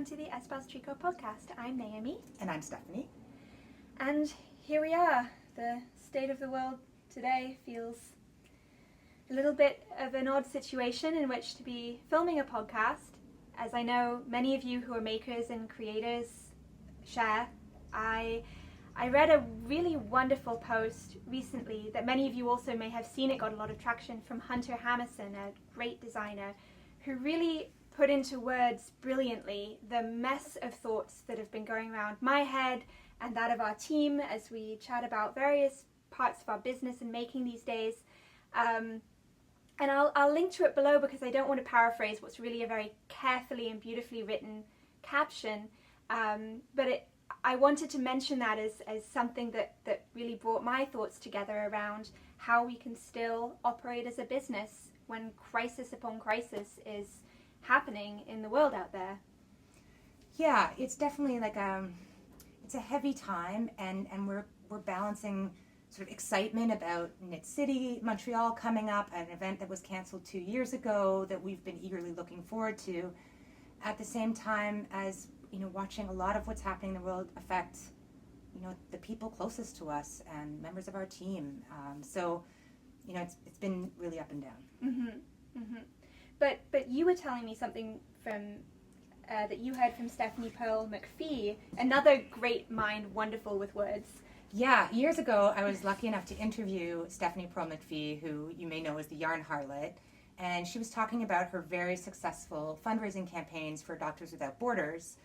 welcome to the Espace Tricot podcast. I'm Naomi. And I'm Stephanie. And here we are. The state of the world today feels a little bit of an odd situation in which to be filming a podcast. As I know many of you who are makers and creators share, I read a really wonderful post recently that many of you also may have seen. It got a lot of traction from Hunter Hammerson, a great designer, who really put into words brilliantly the mess of thoughts that have been going around my head and that of our team as we chat about various parts of our business and making these days. And I'll link to it below because I don't want to paraphrase what's really a very carefully and beautifully written caption. But I wanted to mention that as something that really brought my thoughts together around how we can still operate as a business when crisis upon crisis is happening in the world out there. Yeah, it's definitely like it's a heavy time, and we're balancing sort of excitement about Knit City Montreal coming up, an event that was canceled 2 years ago that we've been eagerly looking forward to, at the same time as watching a lot of what's happening in the world affect the people closest to us and members of our team. So it's been really up and down. Mm-hmm. Mm-hmm. But you were telling me something from that you heard from Stephanie Pearl McPhee, another great mind, wonderful with words. Yeah, years ago I was lucky enough to interview Stephanie Pearl McPhee, who you may know as the Yarn Harlot, and she was talking about her very successful fundraising campaigns for Doctors Without Borders,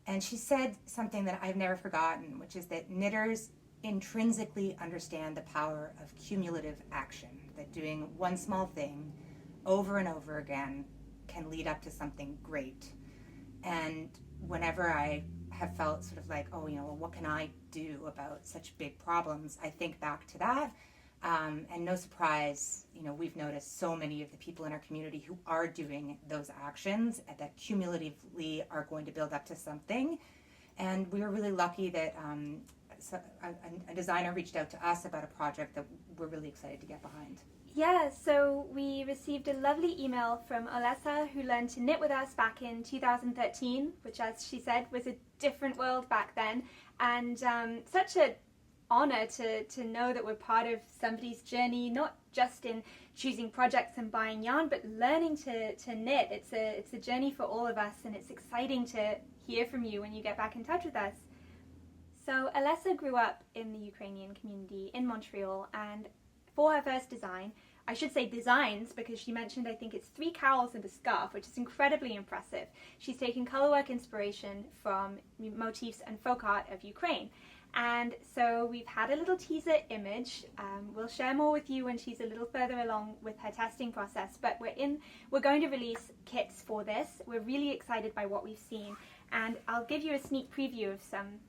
and she said something that I've never forgotten, which is that knitters intrinsically understand the power of cumulative action, that doing one small thing over and over again can lead up to something great. And whenever I have felt sort of like, well, what can I do about such big problems, I think back to that. And no surprise, we've noticed so many of the people in our community who are doing those actions that cumulatively are going to build up to something. And we were really lucky that a designer reached out to us about a project that we're really excited to get behind. Yeah, so we received a lovely email from Olga, who learned to knit with us back in 2013, which, as she said, was a different world back then. And such an honor to know that we're part of somebody's journey, not just in choosing projects and buying yarn, but learning to knit. It's a journey for all of us, and it's exciting to hear from you when you get back in touch with us. So Olga grew up in the Ukrainian community in Montreal, and for her first design, I should say designs, because she mentioned I think it's 3 cowls and a scarf, which is incredibly impressive. She's taken Colourwork inspiration from motifs and folk art of Ukraine. And so we've had a little teaser image. We'll share more with you when she's a little further along with her testing process, but we're going to release kits for this. We're really excited by what we've seen, and I'll give you a sneak preview of some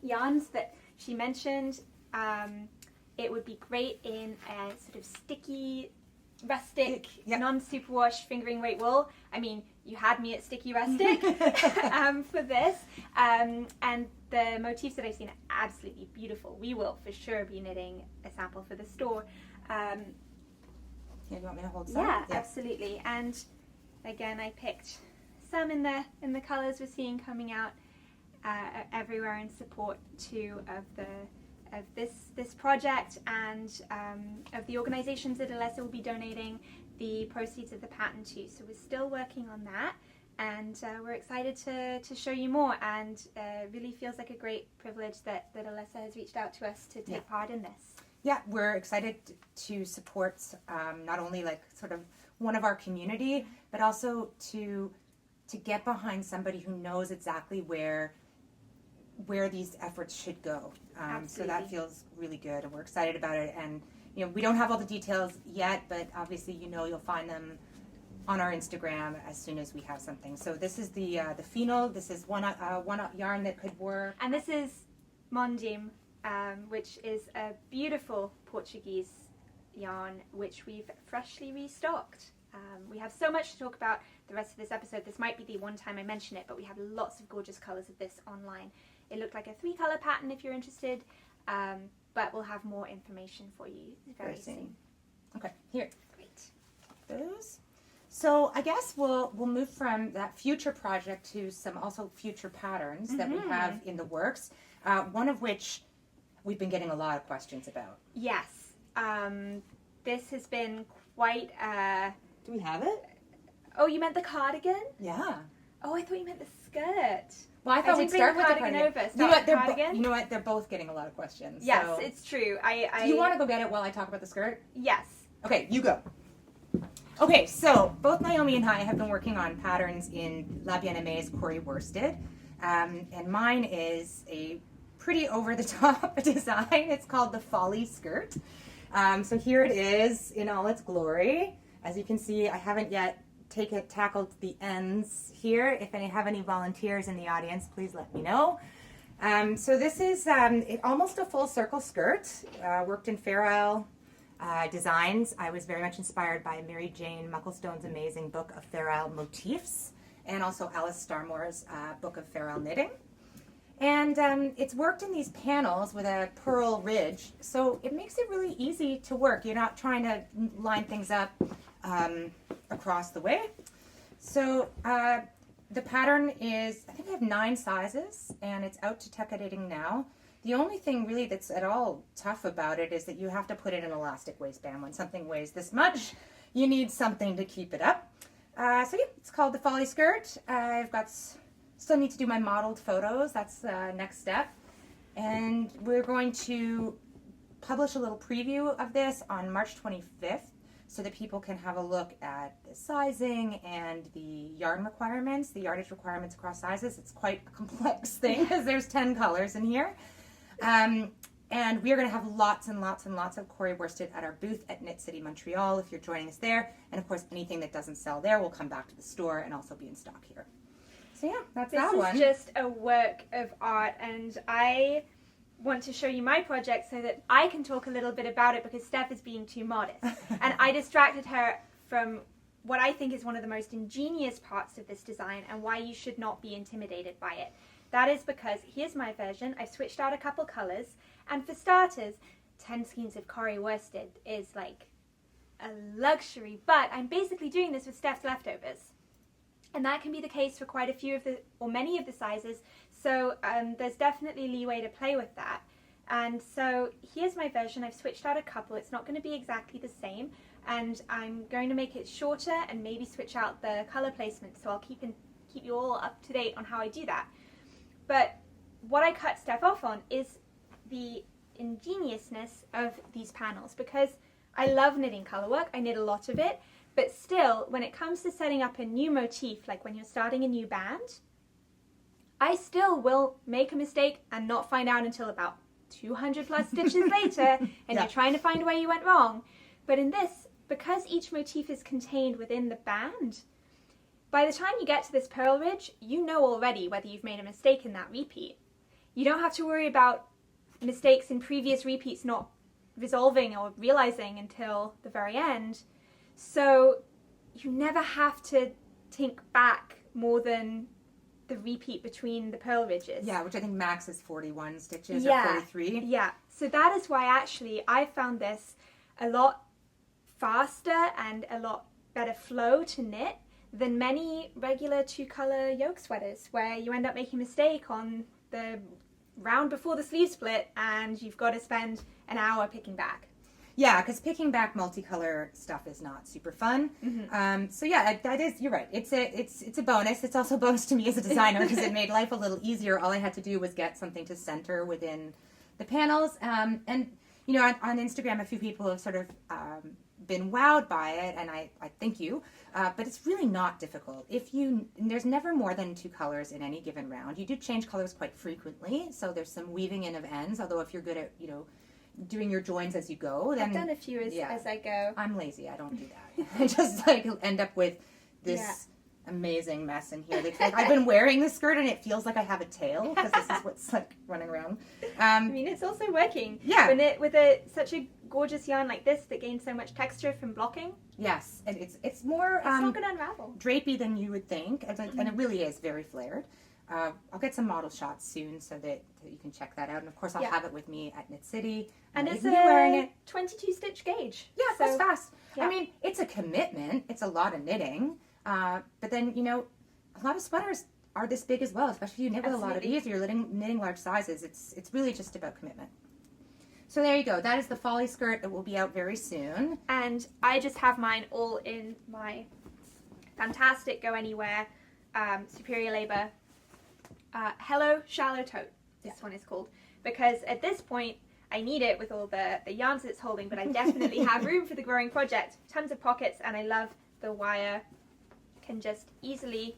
yarns that she mentioned. It would be great in a sort of sticky, rustic, non-superwash fingering weight wool. I mean, you had me at sticky rustic for this. And the motifs that I've seen are absolutely beautiful. We will for sure be knitting a sample for the store. Do you want me to hold some? Yeah, absolutely. And again, I picked some in the colours we're seeing coming out everywhere in support too of this project and of the organizations that Olga will be donating the proceeds of the pattern to. So we're still working on that, and we're excited to show you more, and really feels like a great privilege that Olga has reached out to us to take part in this. Yeah, we're excited to support not only like sort of one of our community, but also to get behind somebody who knows exactly where these efforts should go. So that feels really good, and we're excited about it. And we don't have all the details yet, but obviously you'll find them on our Instagram as soon as we have something. So this is the Fino. This is one yarn that could work. And this is Mondim, which is a beautiful Portuguese yarn which we've freshly restocked. We have so much to talk about the rest of this episode. This might be the one time I mention it, but we have lots of gorgeous colours of this online. It looked like a 3-colour pattern if you're interested, but we'll have more information for you very soon. Okay, here. Great. Those. So I guess we'll move from that future project to some also future patterns that we have in the works, one of which we've been getting a lot of questions about. Yes. This has been quite Do we have it? Oh, you meant the cardigan? Yeah. Oh, I thought you meant the skirt. Well, I thought we'd start with the cardigan. Cardigan. You know what? They're both getting a lot of questions. Yes, so. it's true. Do you want to go get it while I talk about the skirt? Yes. Okay, you go. Okay, so both Naomi and I have been working on patterns in La Bien-Aimé's Corey Worsted, and mine is a pretty over-the-top design. It's called the Folly Skirt. So here it is in all its glory. As you can see, I haven't yet tackled the ends here. If I have any volunteers in the audience, please let me know. So this is almost a full circle skirt, worked in Fair Isle designs. I was very much inspired by Mary Jane Mucklestone's amazing book of Fair Isle motifs, and also Alice Starmore's book of Fair Isle knitting. And it's worked in these panels with a purl ridge, so it makes it really easy to work. You're not trying to line things up across the way. So the pattern is, I think I have 9 sizes, and it's out to Tech-Editing now. The only thing really that's at all tough about it is that you have to put it in an elastic waistband. When something weighs this much, you need something to keep it up. So yeah, it's called the Folly Skirt. Still need to do my modeled photos. That's the next step. And we're going to publish a little preview of this on March 25th so that people can have a look at the sizing and the yarn requirements, the yardage requirements across sizes. It's quite a complex thing because there's 10 colors in here. And we are going to have lots and lots and lots of Corey Worsted at our booth at Knit City Montreal if you're joining us there. And of course, anything that doesn't sell there will come back to the store and also be in stock here. So yeah, that's that one. This is just a work of art, and I want to show you my project so that I can talk a little bit about it because Steph is being too modest. And I distracted her from what I think is one of the most ingenious parts of this design and why you should not be intimidated by it. That is because here's my version. I've switched out a couple colors, and for starters, 10 skeins of Corey Worsted is like a luxury, but I'm basically doing this with Steph's leftovers. And that can be the case for quite a few of the, or many of the sizes, so there's definitely leeway to play with that. And so here's my version. I've switched out a couple. It's not going to be exactly the same, and I'm going to make it shorter and maybe switch out the color placement, so I'll keep you all up to date on how I do that. But what I cut Steph off on is the ingeniousness of these panels, because I love knitting Colourwork. I knit a lot of it. But still, when it comes to setting up a new motif, like when you're starting a new band, I still will make a mistake and not find out until about 200 plus stitches later, and you're trying to find where you went wrong. But in this, because each motif is contained within the band, by the time you get to this purl ridge, you know already whether you've made a mistake in that repeat. You don't have to worry about mistakes in previous repeats not resolving or realizing until the very end. So you never have to tink back more than the repeat between the purl ridges. Yeah, which I think max is 41 stitches or 43. Yeah, so that is why actually I found this a lot faster and a lot better flow to knit than many regular 2-color yoke sweaters, where you end up making a mistake on the round before the sleeve split and you've got to spend an hour picking back. Yeah, because picking back multicolor stuff is not super fun. Mm-hmm. So yeah, that is, you're right. It's a bonus. It's also a bonus to me as a designer because it made life a little easier. All I had to do was get something to center within the panels. And you know, on Instagram, a few people have sort of been wowed by it, and I thank you. But it's really not difficult. There's never more than 2 colors in any given round. You do change colors quite frequently, so there's some weaving in of ends. Although if you're good at, you know, doing your joins as you go, then I've done a few as I go. I'm lazy. I don't do that. I just like end up with this amazing mess in here. Like, I've been wearing this skirt and it feels like I have a tail because this is what's like running around. I mean, it's also working. Yeah. With such a gorgeous yarn like this that gains so much texture from blocking. Yes, and it's more it's not going to unravel. drapey than you would think, and it really is very flared. I'll get some model shots soon so that you can check that out. And of course, I'll have it with me at Knit City. And it's wearing it. 22 stitch gauge. Yeah, so that's fast. Yeah. I mean, it's a commitment. It's a lot of knitting. But then, a lot of sweaters are this big as well, especially if you knit with a lot of these. You're knitting large sizes. It's really just about commitment. So there you go. That is the Folly Skirt. It will be out very soon. And I just have mine all in my fantastic Go Anywhere Superior Labor Hello Shallow Tote. This one is called. Because at this point, I need it with all the yarns it's holding, but I definitely have room for the growing project. Tons of pockets, and I love the wire. Can just easily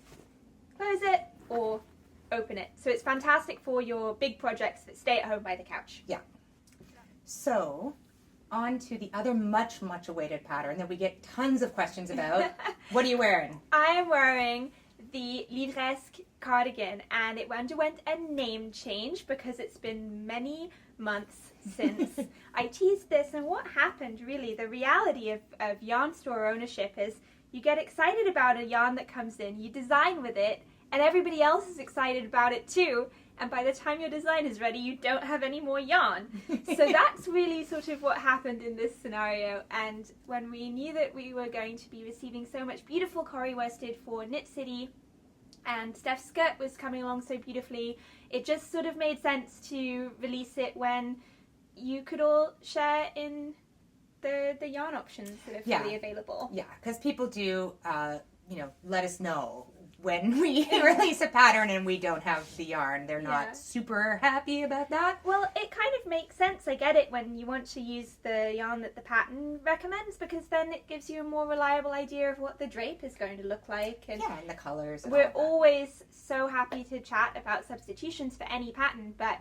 close it or open it. So it's fantastic for your big projects that stay at home by the couch. Yeah. So, on to the other much, much awaited pattern that we get tons of questions about. What are you wearing? I am wearing the Livresque Cardigan, and it underwent a name change because it's been many months since I teased this. And what happened, really, the reality of yarn store ownership is you get excited about a yarn that comes in, you design with it, and everybody else is excited about it too. And by the time your design is ready, you don't have any more yarn. So that's really sort of what happened in this scenario. And when we knew that we were going to be receiving so much beautiful Corrie worsted for Knit City, and Steph's skirt was coming along so beautifully, it just sort of made sense to release it when you could all share in the yarn options that are fully available. Yeah, because people do, let us know when we release a pattern and we don't have the yarn. They're not super happy about that. Well, it kind of makes sense. I get it when you want to use the yarn that the pattern recommends, because then it gives you a more reliable idea of what the drape is going to look like. And and the colors. And we're always so happy to chat about substitutions for any pattern, but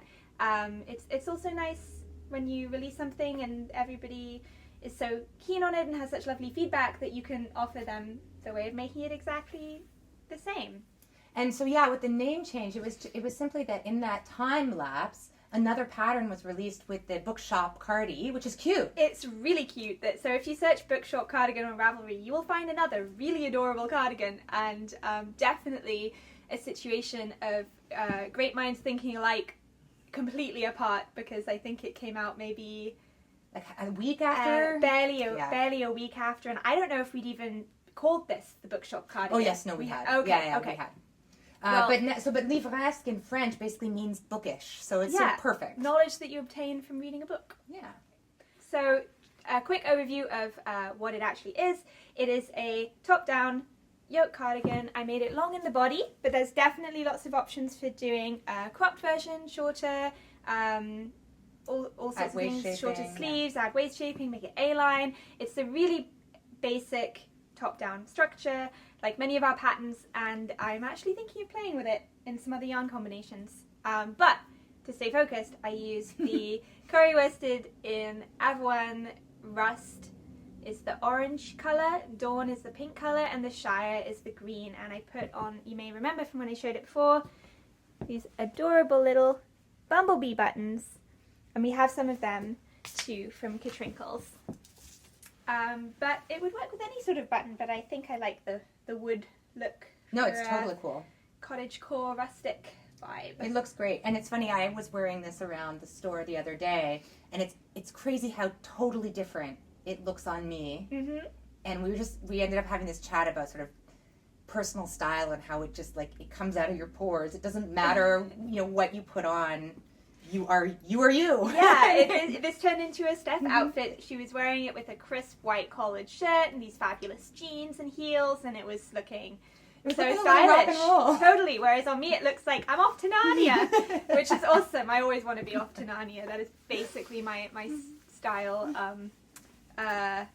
it's also nice when you release something and everybody is so keen on it and has such lovely feedback that you can offer them the way of making it exactly the same. And so with the name change, it was simply that in that time lapse, another pattern was released with the Bookshop Cardi, which is cute. It's really cute. So if you search Bookshop Cardigan on Ravelry, you will find another really adorable cardigan, and definitely a situation of great minds thinking alike, completely apart, because I think it came out maybe like a week after, barely a week after, and I don't know if we'd even called this the Bookshop Cardigan. Oh yes, no, we had. Okay, we had. But livresque in French basically means bookish, so it's perfect. Knowledge that you obtain from reading a book. Yeah. So, a quick overview of what it actually is. It is a top-down yoke cardigan. I made it long in the body, but there's definitely lots of options for doing a cropped version, shorter, all sorts of things, shaping, shorter sleeves, add waist shaping, make it A-line. It's a really basic top-down structure, like many of our patterns, and I'm actually thinking of playing with it in some other yarn combinations. But to stay focused, I use the Corrie worsted in Avoine. Rust is the orange colour, Dawn is the pink colour, and the Shire is the green. And I put on, you may remember from when I showed it before, these adorable little bumblebee buttons, and we have some of them too from Katrinkles. But it would work with any sort of button, but I think I like the wood look. No, it's totally cool. Cottagecore rustic vibe. It looks great. And it's funny, I was wearing this around the store the other day, and it's crazy how totally different it looks on me. Mm-hmm. And we ended up having this chat about sort of personal style and how it just it comes out of your pores. It doesn't matter, what you put on. You are you. Yeah, this turned into a Steph outfit. She was wearing it with a crisp white collared shirt and these fabulous jeans and heels, and it was looking so stylish. Rock and roll. Totally. Whereas on me, it looks like I'm off to Narnia, which is awesome. I always want to be off to Narnia. That is basically my style. I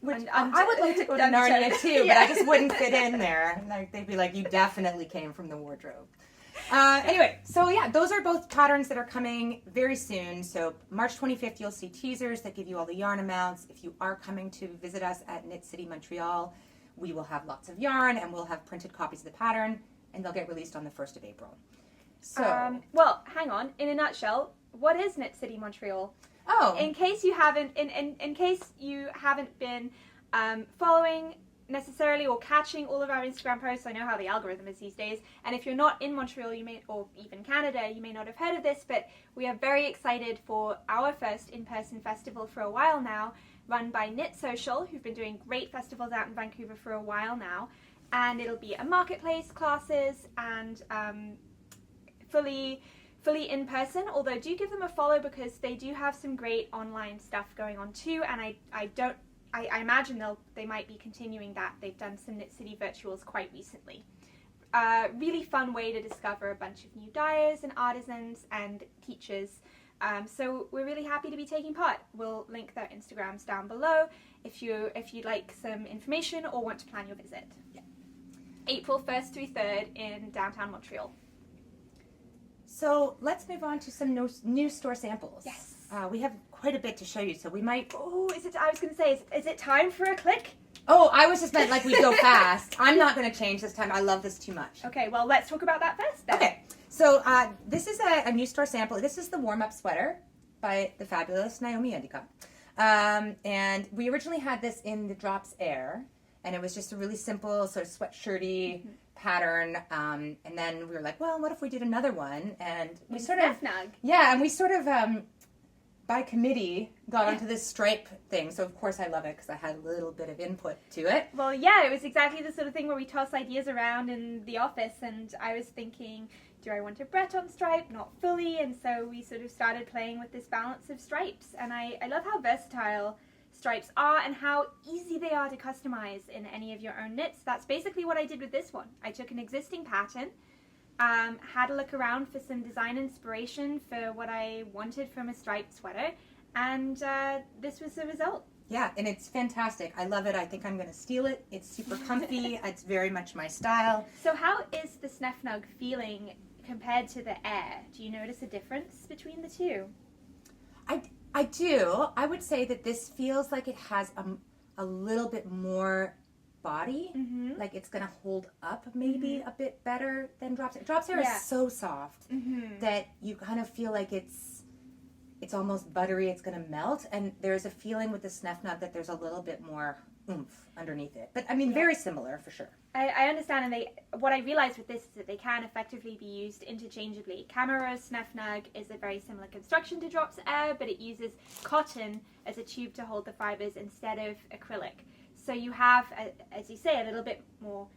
would like to go to Narnia too, but I just wouldn't fit in there. They'd be like, "You definitely came from the wardrobe." Anyway, so those are both patterns that are coming very soon. So March 25th, you'll see teasers that give you all the yarn amounts. If you are coming to visit us at Knit City Montreal, we will have lots of yarn and we'll have printed copies of the pattern, and they'll get released on the 1st of April. So, well, hang on. In a nutshell, what is Knit City Montreal? Oh, in case you haven't, in case you haven't been following necessarily or catching all of our Instagram posts. I know how the algorithm is these days. And if you're not in Montreal, you may, or even Canada, you may not have heard of this, but we are very excited for our first in-person festival for a while now, run by Knit Social, who've been doing great festivals out in Vancouver for a while now. And it'll be a marketplace, classes, and fully in person, although do give them a follow because they do have some great online stuff going on too, and I imagine they might be continuing that. They've done some Knit City virtuals quite recently. Really fun way to discover a bunch of new dyers and artisans and teachers. So we're really happy to be taking part. We'll link their Instagrams down below if you'd like some information or want to plan your visit. Yeah. April 1st through 3rd in downtown Montreal. So let's move on to some new store samples. Yes. We have quite a bit to show you, so we might... Oh, I was going to say, is it time for a click? Oh, I was just meant like we go fast. I'm not going to change this time. I love this too much. Okay, well, let's talk about that first then. Okay, so this is a new store sample. This is the warm-up sweater by the fabulous Naomi Endicott. And we originally had this in the Drops Air, and it was just a really simple sort of sweatshirty pattern. And then we were like, well, what if we did another one? And we sort of... Snefnug. Yeah, and we sort of... by committee, got onto this stripe thing. So, of course, I love it because I had a little bit of input to it. Well, yeah, it was exactly the sort of thing where we toss ideas around in the office. And I was thinking, do I want a Breton stripe? Not fully. And so we sort of started playing with this balance of stripes. And I love how versatile stripes are and how easy they are to customize in any of your own knits. That's basically what I did with this one. I took an existing pattern, had a look around for some design inspiration for what I wanted from a striped sweater, and this was the result. Yeah, and it's fantastic. I love it. I think I'm going to steal it. It's super comfy. It's very much my style. So how is the Snefnug feeling compared to the Air? Do you notice a difference between the two? I do. I would say that this feels like it has a little bit more body, like it's gonna hold up maybe a bit better than Drops Air. Drops Air is so soft that you kind of feel like it's almost buttery, it's gonna melt, and there's a feeling with the Snefnug that there's a little bit more oomph underneath it. But I mean, very similar for sure. I understand, and what I realized with this is that they can effectively be used interchangeably. Camarose Snefnug is a very similar construction to Drops Air, but it uses cotton as a tube to hold the fibers instead of acrylic. So you have, as you say, a little bit more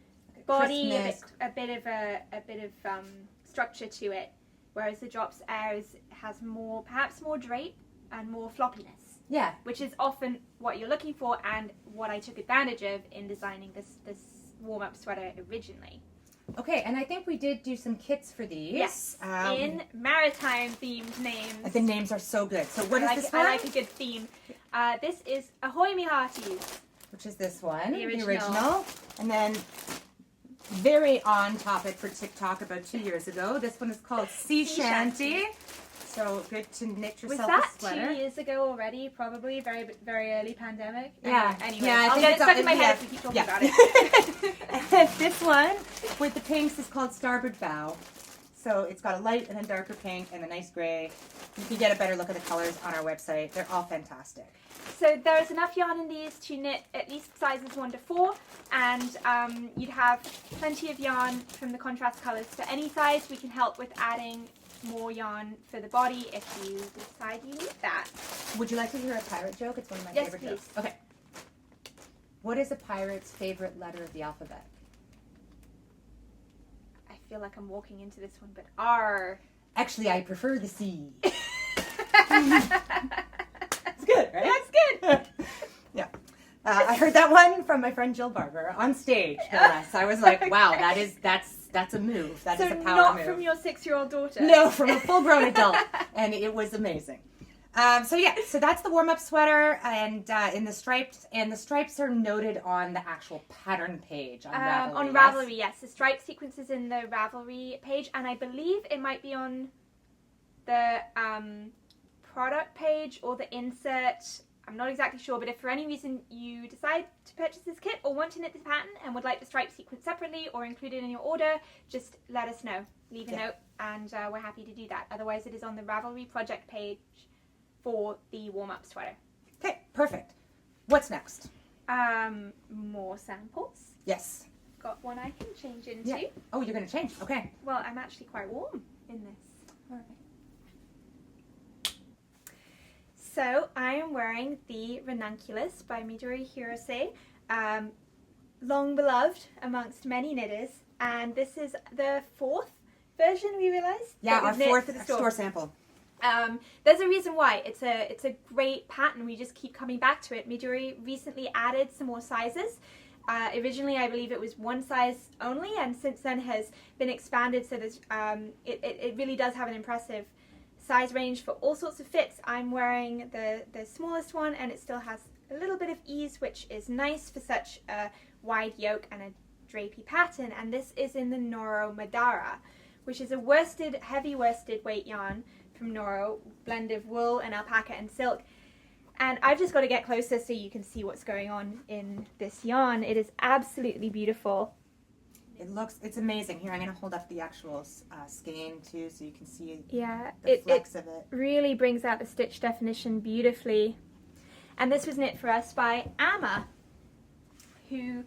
body, a bit of structure to it, whereas the Drops Air has more, perhaps more drape and more floppiness. Yeah, which is often what you're looking for, and what I took advantage of in designing this warm-up sweater originally. Okay, and I think we did do some kits for these. Yes, in maritime-themed names. The names are so good. So what is this one? I like a good theme. This is Ahoy Me Hearties. Which is this one, the original. And then, very on topic for TikTok about 2 years ago, this one is called Sea Shanty. So good to knit yourself a sweater. Was that 2 years ago already? Probably very, very early pandemic. Yeah. Anyway, yeah, I'll get it stuck in my head if we keep talking about it. And this one with the pinks is called Starboard Bow. So it's got a light and a darker pink and a nice gray. You can get a better look at the colors on our website. They're all fantastic. So there's enough yarn in these to knit at least sizes 1 to 4, and you'd have plenty of yarn from the contrast colors for any size. We can help with adding more yarn for the body if you decide you need that. Would you like to hear a pirate joke? It's one of my favorite jokes. Okay. What is a pirate's favorite letter of the alphabet? I feel like I'm walking into this one, but R. Actually, I prefer the C. It's good, right? That's good. Yeah. I heard that one from my friend Jill Barber on stage, no less. I was like, wow, that's a move. That is a power move. So not from your 6-year-old daughter? No, from a full-grown adult. And it was amazing. So that's the warm-up sweater, and in the stripes, and the stripes are noted on the actual pattern page on Ravelry. On Ravelry, yes. The stripe sequence is in the Ravelry page, and I believe it might be on the product page or the insert. I'm not exactly sure, but if for any reason you decide to purchase this kit or want to knit this pattern and would like the stripe sequence separately or include it in your order, just let us know. Leave a note, and we're happy to do that. Otherwise, it is on the Ravelry project page for the warm-up sweater. Okay, perfect. What's next? More samples. Yes. Got one I can change into. Yeah. Oh, you're going to change. Okay. Well, I'm actually quite warm in this. All right. So I am wearing the Ranunculus by Midori Hirose, long beloved amongst many knitters, and this is the 4th version, we realized. Yeah, that our we've knit 4th for the store sample. There's a reason why. It's a great pattern. We just keep coming back to it. Midori recently added some more sizes. Originally, I believe it was one size only, and since then has been expanded. So there's it really does have an impressive size range for all sorts of fits. I'm wearing the smallest one, and it still has a little bit of ease, which is nice for such a wide yoke and a drapey pattern. And this is in the Noro Madara, which is a worsted, heavy worsted weight yarn from Noro, blend of wool and alpaca and silk. And I've just got to get closer so you can see what's going on in this yarn. It is absolutely beautiful. It's amazing. Here, I'm going to hold up the actual skein too so you can see Yeah, the flex of it. Really brings out the stitch definition beautifully. And this was knit for us by Amma, who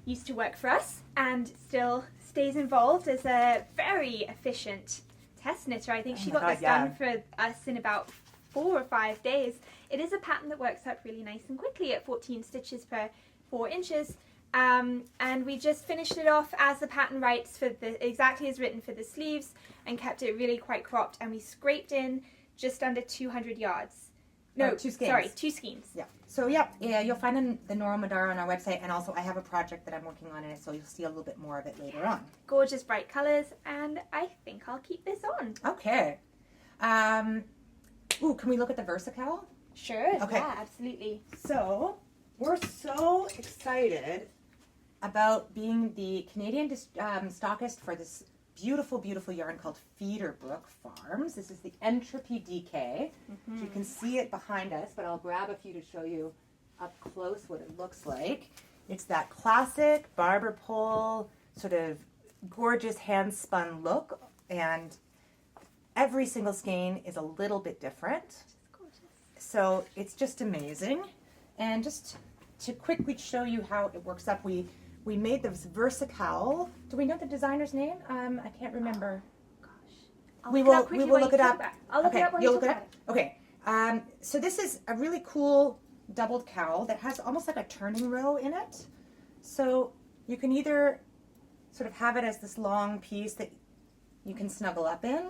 used to work for us and still stays involved as a very efficient test knitter. I think she got this done for us in about 4 or 5 days. It is a pattern that works out really nice and quickly at 14 stitches per 4 inches. And we just finished it off as the pattern writes for exactly as written for the sleeves, and kept it really quite cropped, and we scraped in just under 200 yards. No, 2 skeins. Sorry, 2 skeins. Yeah. So yeah, you'll find the Noro Madara on our website, and also I have a project that I'm working on in it, so you'll see a little bit more of it later on. Gorgeous bright colors, and I think I'll keep this on. Okay. Ooh, can we look at the Versacowl? Sure. Okay. Yeah, absolutely. So, we're so excited about being the Canadian stockist for this beautiful, beautiful yarn called Feederbrook Farms. This is the Entropy DK. You can see it behind us, but I'll grab a few to show you up close what it looks like. It's that classic barber pole, sort of gorgeous hand-spun look, and every single skein is a little bit different. So it's just amazing. And just to quickly show you how it works up, we made this Versacowl. Do we know the designer's name? I can't remember. We will look it up. I'll look it up when you talk about it. Okay. So this is a really cool doubled cowl that has almost like a turning row in it. So you can either sort of have it as this long piece that you can snuggle up in.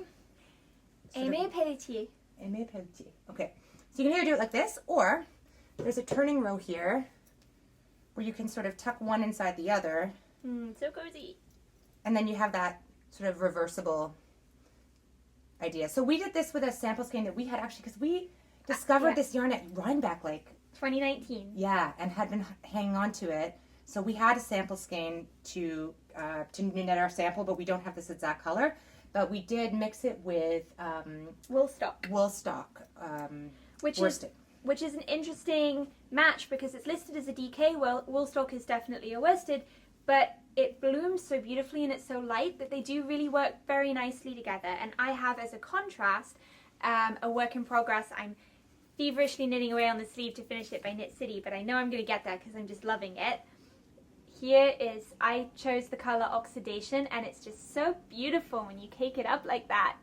Aimé Pelletier. Aimé Pelletier. Okay. So you can either do it like this, or there's a turning row here where you can sort of tuck one inside the other. So cozy. And then you have that sort of reversible idea. So we did this with a sample skein that we had actually, because we discovered this yarn at Rhinebeck, like 2019. Yeah, and had been hanging on to it. So we had a sample skein to knit our sample, but we don't have this exact color. But we did mix it with Woolstock. Woolstock. Which is an interesting match because it's listed as a DK. Well, Woolstock is definitely a worsted, but it blooms so beautifully and it's so light that they do really work very nicely together. And I have as a contrast a work in progress. I'm feverishly knitting away on the sleeve to finish it by Knit City, but I know I'm going to get there because I'm just loving it. Here is, I chose the color Oxidation, and it's just so beautiful when you cake it up like that.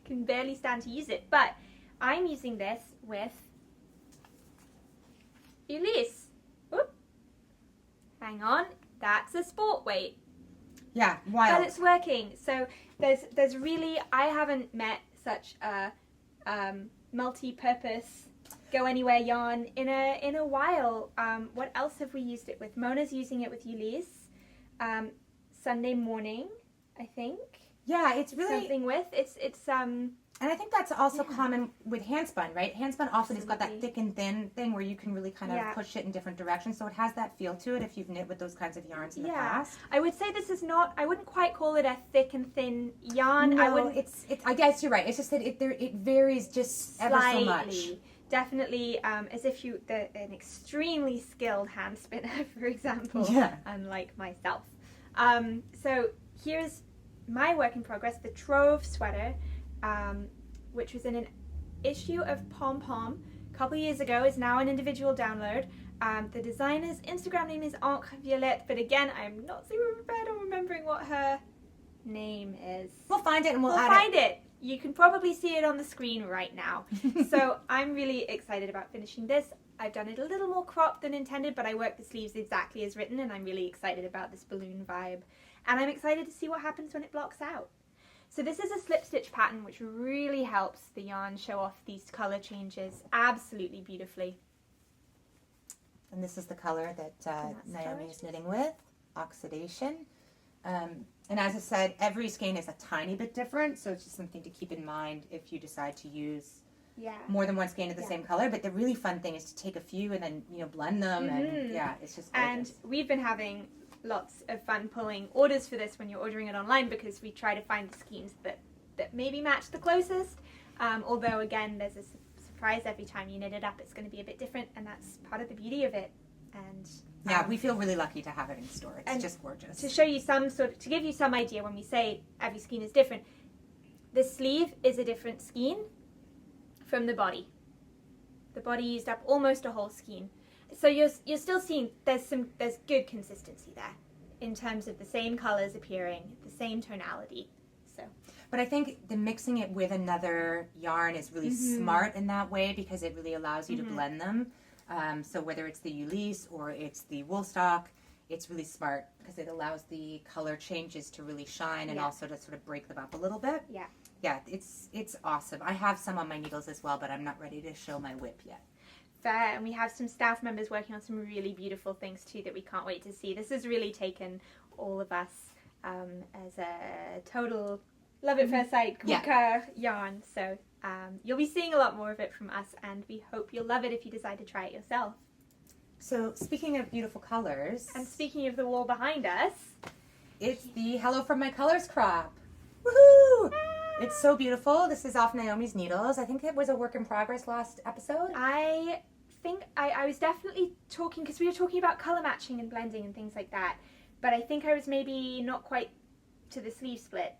I can barely stand to use it, but I'm using this with Elise. Oop. Hang on, that's a sport weight. Yeah, wild. But it's working. So there's really, I haven't met such a multi-purpose go anywhere yarn in a while. What else have we used it with? Mona's using it with Ulisse. Sunday morning, I think. Yeah, it's really something with it's and I think that's also common with handspun, right? Handspun often has got that thick and thin thing where you can really kind of push it in different directions. So it has that feel to it if you've knit with those kinds of yarns in the past. I would say this is not, I wouldn't quite call it a thick and thin yarn. No, I wouldn't. It's I guess you're right. It's just that it varies just Slightly. ever so much. Definitely, as if an extremely skilled hand spinner, for example, unlike myself. So here's my work in progress, the Trove sweater, which was in an issue of Pom Pom a couple years ago, is now an individual download. The designer's Instagram name is Encre Violette, but again, I'm not super prepared on remembering what her name is. We'll find it and we'll add find it. You can probably see it on the screen right now. So I'm really excited about finishing this. I've done it a little more cropped than intended, but I worked the sleeves exactly as written, and I'm really excited about this balloon vibe. And I'm excited to see what happens when it blocks out. So this is a slip stitch pattern, which really helps the yarn show off these color changes absolutely beautifully. And this is the color that Naomi is knitting with, Oxidation. And as I said, every skein is a tiny bit different, so it's just something to keep in mind if you decide to use more than one skein of the same color. But the really fun thing is to take a few and then, blend them, and yeah, it's just gorgeous. And we've been having lots of fun pulling orders for this when you're ordering it online, because we try to find the skeins that maybe match the closest. Although, again, there's a surprise every time you knit it up. It's going to be a bit different, and that's part of the beauty of it. And yeah, we feel really lucky to have it in store. It's just gorgeous. To show you to give you some idea, when we say every skein is different, the sleeve is a different skein from the body. The body used up almost a whole skein. So you're still seeing there's good consistency there in terms of the same colors appearing, the same tonality. So, but I think the mixing it with another yarn is really smart in that way, because it really allows you to blend them. So whether it's the Ulysse or it's the Woolstock, it's really smart because it allows the color changes to really shine and also to sort of break them up a little bit. Yeah. Yeah, it's awesome. I have some on my needles as well, but I'm not ready to show my whip yet. Fair, and we have some staff members working on some really beautiful things too that we can't wait to see. This has really taken all of us as a total love at first sight yarn. So you'll be seeing a lot more of it from us, and we hope you'll love it if you decide to try it yourself. So speaking of beautiful colors, and speaking of the wall behind us, it's the Hello from My Colors crop. Woohoo! It's so beautiful. This is off Naomi's Needles. I think it was a work in progress last episode. I think I was definitely talking, because we were talking about color matching and blending and things like that, but I think I was maybe not quite to the sleeve split.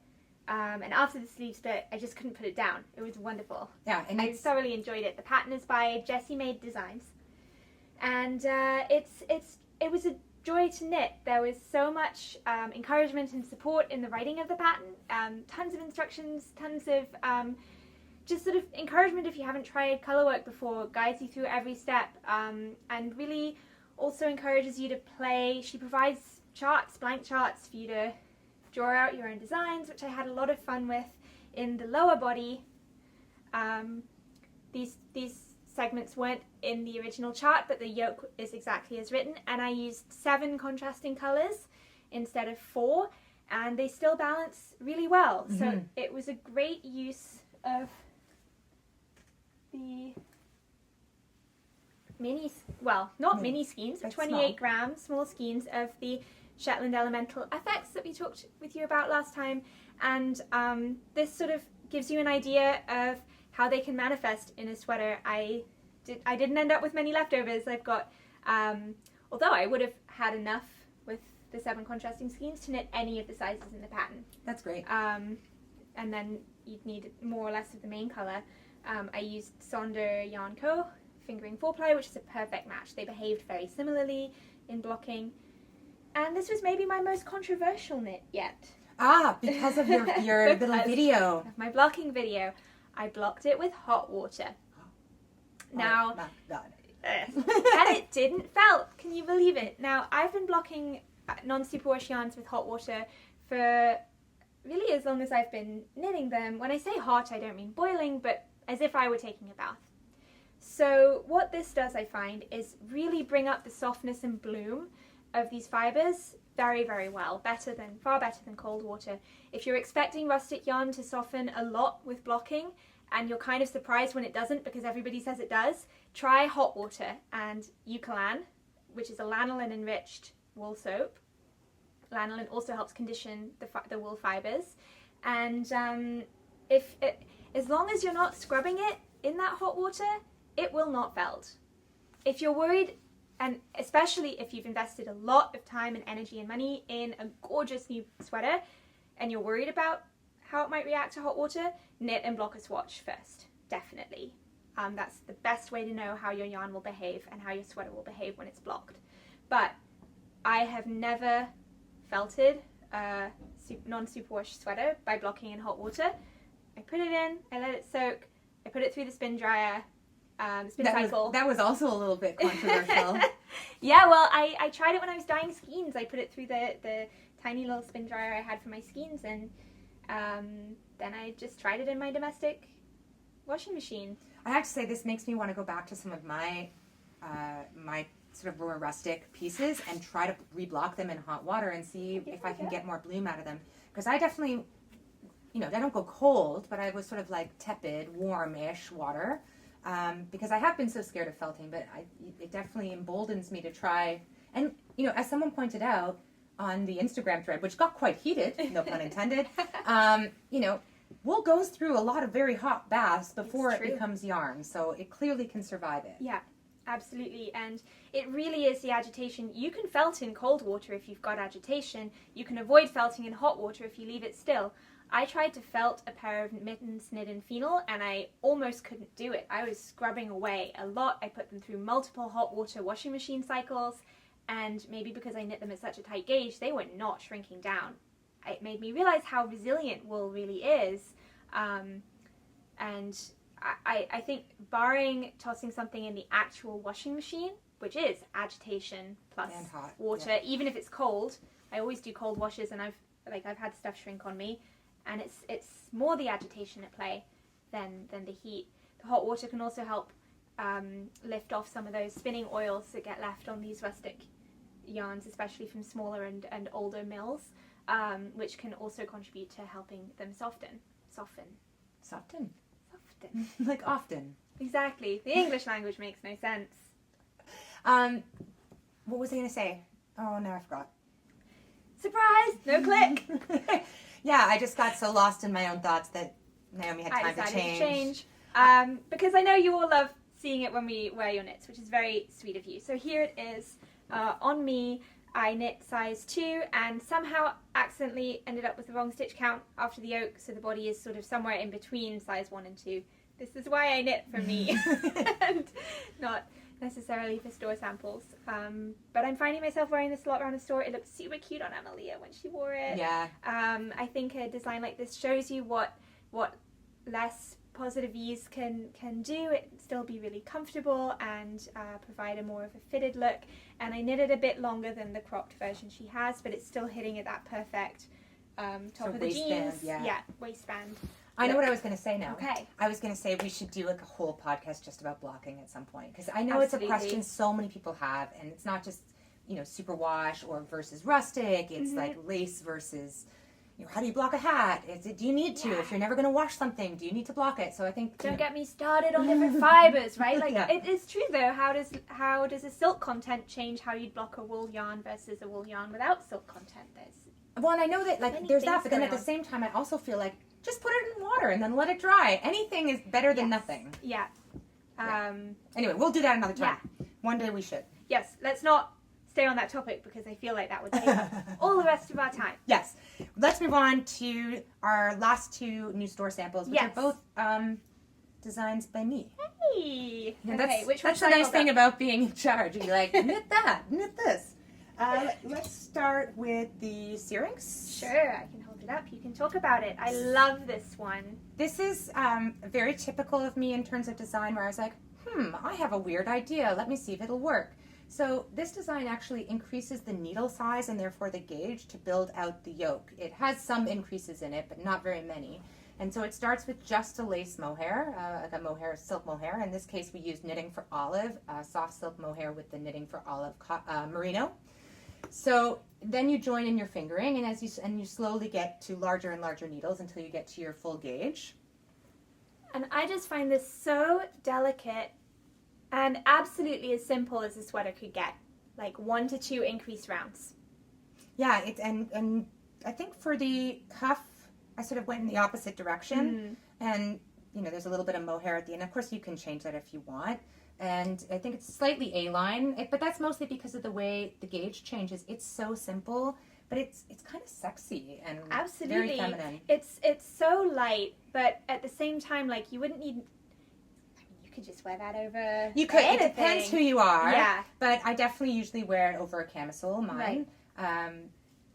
And after the sleeve split, I just couldn't put it down. It was wonderful. Yeah, and I thoroughly enjoyed it. The pattern is by Jessie Made Designs, and it was a joy to knit. There was so much encouragement and support in the writing of the pattern. Tons of instructions, tons of just sort of encouragement if you haven't tried Colourwork before. Guides you through every step, and really also encourages you to play. She provides charts, blank charts for you to draw out your own designs, which I had a lot of fun with in the lower body. These segments weren't in the original chart, but the yoke is exactly as written, and I used 7 contrasting colors instead of 4, and they still balance really well. So it was a great use of the mini skeins, but 28 gram small skeins of the Shetland Elemental FX that we talked with you about last time, and this sort of gives you an idea of how they can manifest in a sweater. I didn't end up with many leftovers. I've got, although I would have had enough with the 7 contrasting skeins to knit any of the sizes in the pattern. That's great. And then you'd need more or less of the main color. I used Sonder Yarn Co. Fingering 4-ply, which is a perfect match. They behaved very similarly in blocking. And this was maybe my most controversial knit yet. Because of your little video. Of my blocking video. I blocked it with hot water. Now, my God. And it didn't felt. Can you believe it? Now, I've been blocking non-superwash yarns with hot water for really as long as I've been knitting them. When I say hot, I don't mean boiling, but as if I were taking a bath. So what this does, I find, is really bring up the softness and bloom of these fibers very, very well. Far better than cold water. If you're expecting rustic yarn to soften a lot with blocking, and you're kind of surprised when it doesn't because everybody says it does, try hot water and Eucalan, which is a lanolin enriched wool soap. Lanolin also helps condition the wool fibers, and as long as you're not scrubbing it in that hot water, it will not felt. If you're worried, and especially if you've invested a lot of time and energy and money in a gorgeous new sweater, and you're worried about how it might react to hot water, knit and block a swatch first, definitely. That's the best way to know how your yarn will behave and how your sweater will behave when it's blocked. But I have never felted a non-superwash sweater by blocking in hot water. I put it in, I let it soak, I put it through the spin dryer, cycle. That was also a little bit controversial. Yeah, well, I tried it when I was dyeing skeins. I put it through the tiny little spin dryer I had for my skeins, and then I just tried it in my domestic washing machine. I have to say, this makes me want to go back to some of my my sort of more rustic pieces and try to reblock them in hot water and see if I can get more bloom out of them. Because I definitely, I don't go cold, but I was sort of like tepid, warm-ish water. Because I have been so scared of felting, but it definitely emboldens me to try. And, as someone pointed out on the Instagram thread, which got quite heated, no pun intended, wool goes through a lot of very hot baths before it becomes yarn, so it clearly can survive it. Yeah, absolutely. And it really is the agitation. You can felt in cold water if you've got agitation. You can avoid felting in hot water if you leave it still. I tried to felt a pair of mittens knit in phenol, and I almost couldn't do it. I was scrubbing away a lot. I put them through multiple hot water washing machine cycles, and maybe because I knit them at such a tight gauge, they were not shrinking down. It made me realize how resilient wool really is. And I think barring tossing something in the actual washing machine, which is agitation plus hot, water, even if it's cold, I always do cold washes, and I've had stuff shrink on me. And it's more the agitation at play than the heat. The hot water can also help lift off some of those spinning oils that get left on these rustic yarns, especially from smaller and older mills, which can also contribute to helping them soften. Like often. Exactly. The English language makes no sense. What was I going to say? Oh, now I forgot. Surprise! No click! Yeah, I just got so lost in my own thoughts that Naomi had time to change. Because I know you all love seeing it when we wear your knits, which is very sweet of you. So here it is. On me, I knit size 2 and somehow accidentally ended up with the wrong stitch count after the yoke, so the body is sort of somewhere in between size 1 and 2. This is why I knit for me and not necessarily for store samples. But I'm finding myself wearing this a lot around the store. It looked super cute on Amalia when she wore it. Yeah. I think a design like this shows you what less positive ease can do. It still be really comfortable and provide a more of a fitted look. And I knitted a bit longer than the cropped version she has, but it's still hitting at that perfect top of the waistband, jeans. yeah. Waistband. I know what I was going to say now. Okay. I was going to say we should do like a whole podcast just about blocking at some point, because I know Absolutely. it's a question so many people have, and it's not just superwash or versus rustic. It's like lace versus how do you block a hat? Do you need to? If you're never going to wash something, do you need to block it? So I think don't get me started on different fibers, right? Like Yeah. it is true though. How does a silk content change how you'd block a wool yarn versus a wool yarn without silk content? Well, and I know that many there's that, things but then going at the on. same time, I also feel like just put it in water and then let it dry. Anything is better than nothing. Yeah. Anyway, we'll do that another time. Yeah. One day we should. Yes. Let's not stay on that topic because I feel like that would take up all the rest of our time. Yes. Let's move on to our last 2 new store samples, which are both designs by me. Hey. And Okay. Which that's one the nice thing about being in charge. You're like, knit that, knit this. Let's start with the Syrinx. Sure, I can hold it up. You can talk about it. I love this one. This is very typical of me in terms of design, where I was like, I have a weird idea. Let me see if it'll work. So this design actually increases the needle size and therefore the gauge to build out the yoke. It has some increases in it, but not very many. And so it starts with just a lace mohair, like a mohair, silk mohair. In this case, we used Knitting for Olive, soft silk mohair with the Knitting for Olive merino. So then you join in your fingering, and you slowly get to larger and larger needles until you get to your full gauge. And I just find this so delicate and absolutely as simple as a sweater could get. Like 1 to 2 increased rounds. Yeah, and I think for the cuff, I sort of went in the opposite direction. And, there's a little bit of mohair at the end. Of course, you can change that if you want. And I think it's slightly A-line, but that's mostly because of the way the gauge changes. It's so simple, but it's kind of sexy and very feminine. It's so light, but at the same time, like you could just wear that over You could. anything. It depends who you are. Yeah. But I definitely usually wear it over a camisole, mine. Right.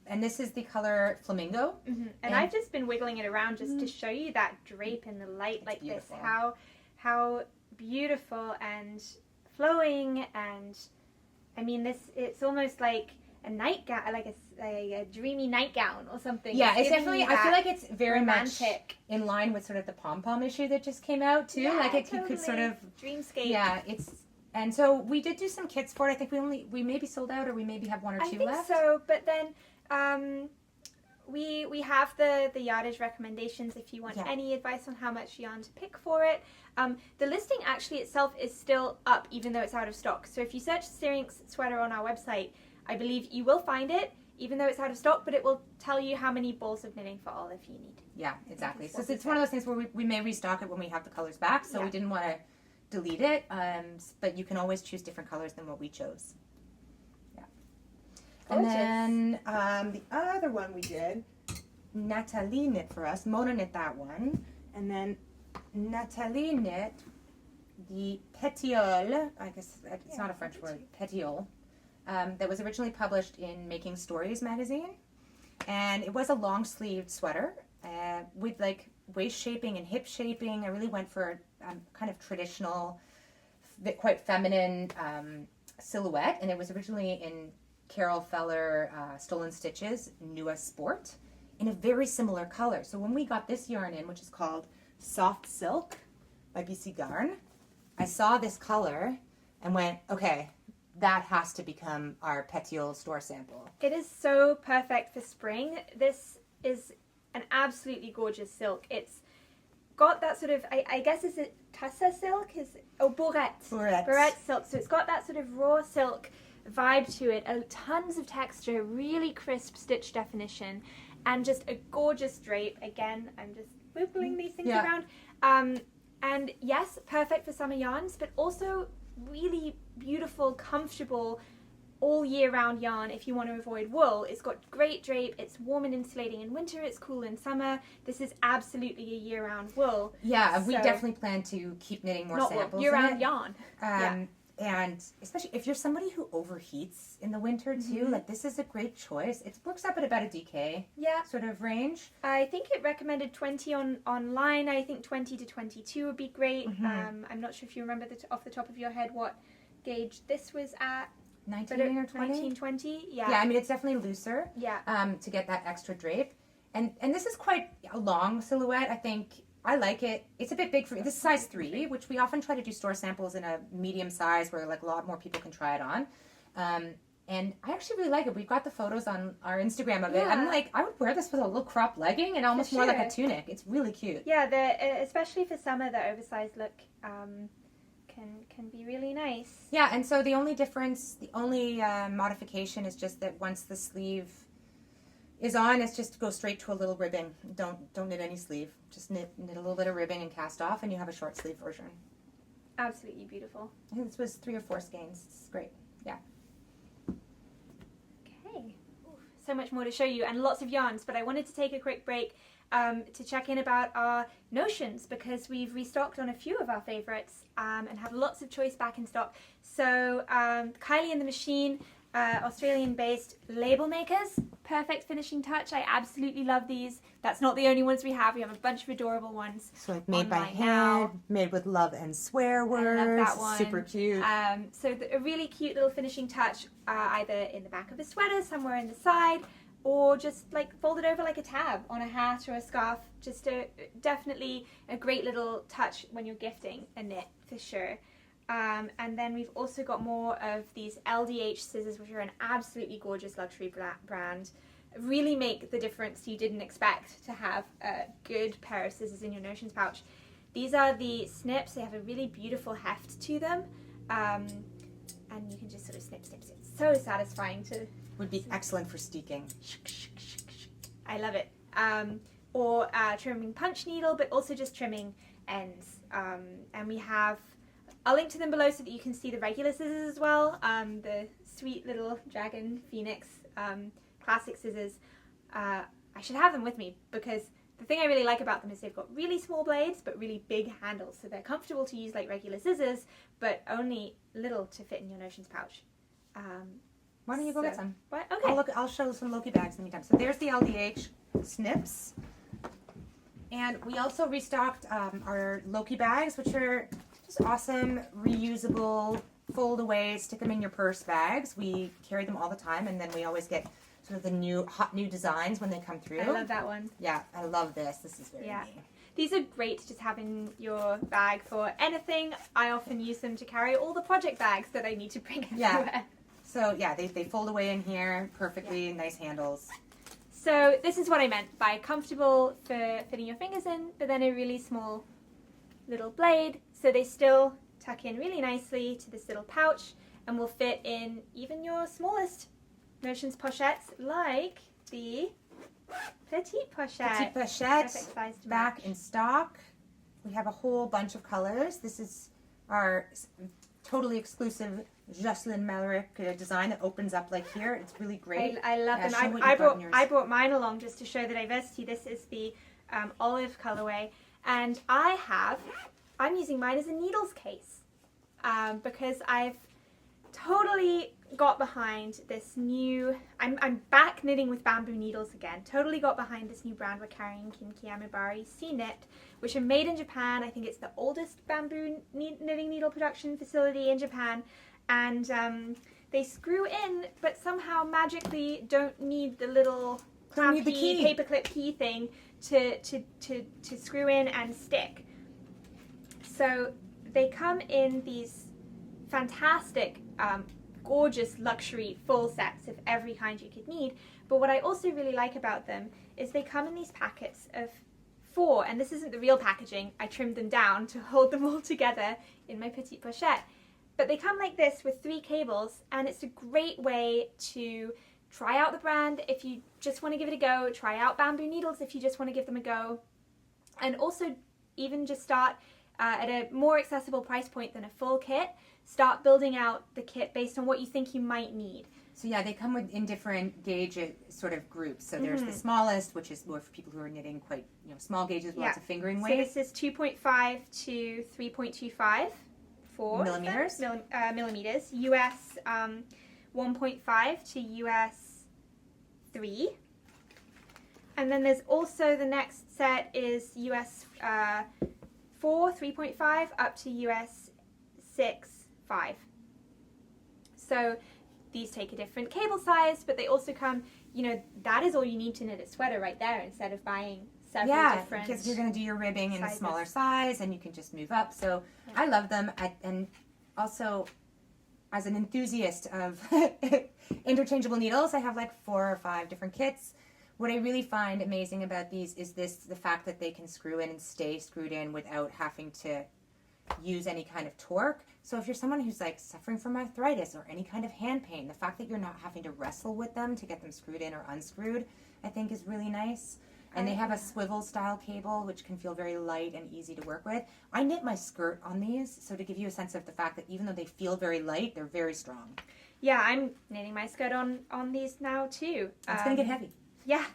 And this is the color Flamingo. Mm-hmm. And I've just been wiggling it around just to show you that drape in the light It's like beautiful. this. How beautiful and flowing, and I mean it's almost like a nightgown, like a dreamy nightgown or something. Yeah, it's giving definitely, you I feel that like it's very much romantic. in line with sort of the pom-pom issue that just came out too. Yeah, like it totally. could sort of, dreamscape. yeah, and so we did do some kits for it. I think we maybe sold out, or we maybe have one or two I think left. so, but then we have the yardage recommendations if you want any advice on how much yarn to pick for it. The listing actually itself is still up even though it's out of stock. So if you search Syrinx sweater on our website, I believe you will find it even though it's out of stock, but it will tell you how many balls of knitting for all if you need. Yeah, exactly. So it's one of those things where we may restock it when we have the colors back, so we didn't want to delete it, but you can always choose different colors than what we chose. Gorgeous. And then The other one we did, Natalie knit for us. Mona knit that one. And then Natalie knit the petiole, I guess it's not a French word, petiole, that was originally published in Making Stories magazine. And it was a long sleeved sweater with like waist shaping and hip shaping. I really went for a kind of traditional, quite feminine silhouette. And it was originally in Carol Feller Stolen Stitches Nua Sport in a very similar color. So when we got this yarn in, which is called Soft Silk by BC Garn, I saw this color and went, okay, that has to become our petiole store sample. It is so perfect for spring. This is an absolutely gorgeous silk. It's got that sort of, I guess, is it tussa silk? Barrette silk. So it's got that sort of raw silk vibe to it, tons of texture, really crisp stitch definition, and just a gorgeous drape. Again, I'm just wiggling these things around. And yes, perfect for summer yarns, but also really beautiful, comfortable, all year round yarn if you want to avoid wool. It's got great drape, it's warm and insulating in winter, it's cool in summer. This is absolutely a year round wool. Yeah, So- we definitely plan to keep knitting more samples. Wool, year round in it. yarn. And especially if you're somebody who overheats in the winter too, like this is a great choice. It works up at about a DK sort of range. I think it recommended 20 online. I think 20 to 22 would be great. I'm not sure if you remember off the top of your head what gauge this was at. 19 But or 20? 19, 20? Yeah. Yeah, I mean it's definitely looser to get that extra drape. And this is quite a long silhouette. I think I like it. It's a bit big for me. This is size 3, which we often try to do store samples in a medium size where like a lot more people can try it on. And I actually really like it. We've got the photos on our Instagram of it. I'm like, I would wear this with a little crop legging and almost more like a tunic. It's really cute. Yeah, especially for summer, the oversized look can be really nice. Yeah, and so the only difference, the only modification is just that once the sleeve is on, it's just go straight to a little ribbing. Don't knit any sleeve. Just knit a little bit of ribbing and cast off, and you have a short sleeve version. Absolutely beautiful. I think this was 3 or 4 skeins. It's great. Yeah. Okay. So much more to show you and lots of yarns, but I wanted to take a quick break to check in about our notions because we've restocked on a few of our favorites and have lots of choice back in stock. So Kylie and the Machine, Australian-based label makers, perfect finishing touch. I absolutely love these. That's not the only ones we have. We have a bunch of adorable ones. so like made by Online hand, now. made with love and swear words. I love that one. Super cute. So a really cute little finishing touch, either in the back of the sweater, somewhere in the side, or just like folded over like a tab on a hat or a scarf. Just definitely a great little touch when you're gifting a knit for sure. And then we've also got more of these LDH scissors, which are an absolutely gorgeous luxury brand. Really make the difference you didn't expect to have a good pair of scissors in your notions pouch. These are the snips. They have a really beautiful heft to them. And you can just sort of snip, snip, snip. So satisfying to... Would be excellent for steeking. I love it. Or trimming punch needle, but also just trimming ends. And we have... I'll link to them below so that you can see the regular scissors as well. The sweet little Dragon Phoenix classic scissors. I should have them with me because the thing I really like about them is they've got really small blades but really big handles, so they're comfortable to use like regular scissors, but only little to fit in your notions pouch. Why don't you go get some? What? Okay. I'll show some Loki bags in the meantime. So there's the LDH snips. And we also restocked our Loki bags, which are just awesome, reusable, fold away, stick them in your purse bags. We carry them all the time, and then we always get sort of the hot new designs when they come through. I love that one. Yeah, I love this. This is very neat. These are great to just have in your bag for anything. I often use them to carry all the project bags that I need to bring everywhere. Yeah. So yeah, they fold away in here perfectly, nice handles. So this is what I meant by comfortable for fitting your fingers in, but then a really small little blade, so they still tuck in really nicely to this little pouch and will fit in even your smallest notions pochettes, like the Petite Pochette. Petite Pochette, Perfect size to back match. in stock. We have a whole bunch of colors. This is our totally exclusive Jocelyn Malric design that opens up like here. It's really great. I love Yeah, show them. what I you've got in yours. brought mine along just to show the diversity. This is the olive colorway, and I'm using mine as a needles case because I've totally got behind this new, I'm back knitting with bamboo needles again, totally got behind this new brand we're carrying, Kinki Amibari Sea Knit, which are made in Japan. I think it's the oldest bamboo knitting needle production facility in Japan, and they screw in, but somehow magically don't need the little clampy paperclip key thing to screw in and stick. So they come in these fantastic, gorgeous luxury full sets of every kind you could need. But what I also really like about them is they come in these packets of 4, and this isn't the real packaging. I trimmed them down to hold them all together in my Petite Pochette. But they come like this with 3 cables, and it's a great way to try out the brand if you just want to give it a go, try out bamboo needles if you just want to give them a go, and also even just start at a more accessible price point than a full kit. Start building out the kit based on what you think you might need. So yeah, they come in different gauge sort of groups. So there's the smallest, which is more for people who are knitting quite small gauges with lots of fingering weight. So this is 2.5 to 3.25 for millimeters. Millimeters. US 1.5 to US 3. And then there's also the next set is US 4, 3.5 up to US 6, 5. So these take a different cable size, but they also come, that is all you need to knit a sweater right there instead of buying several different. Yeah, because you're going to do your ribbing in a sizes. smaller size and you can just move up. So I love them. And also, as an enthusiast of interchangeable needles, I have like 4 or 5 different kits. What I really find amazing about these is the fact that they can screw in and stay screwed in without having to use any kind of torque. So if you're someone who's like suffering from arthritis or any kind of hand pain, the fact that you're not having to wrestle with them to get them screwed in or unscrewed, I think is really nice. And they have a swivel style cable, which can feel very light and easy to work with. I knit my skirt on these, so to give you a sense of the fact that even though they feel very light, they're very strong. Yeah, I'm knitting my skirt on these now too. It's going to get heavy. Yeah,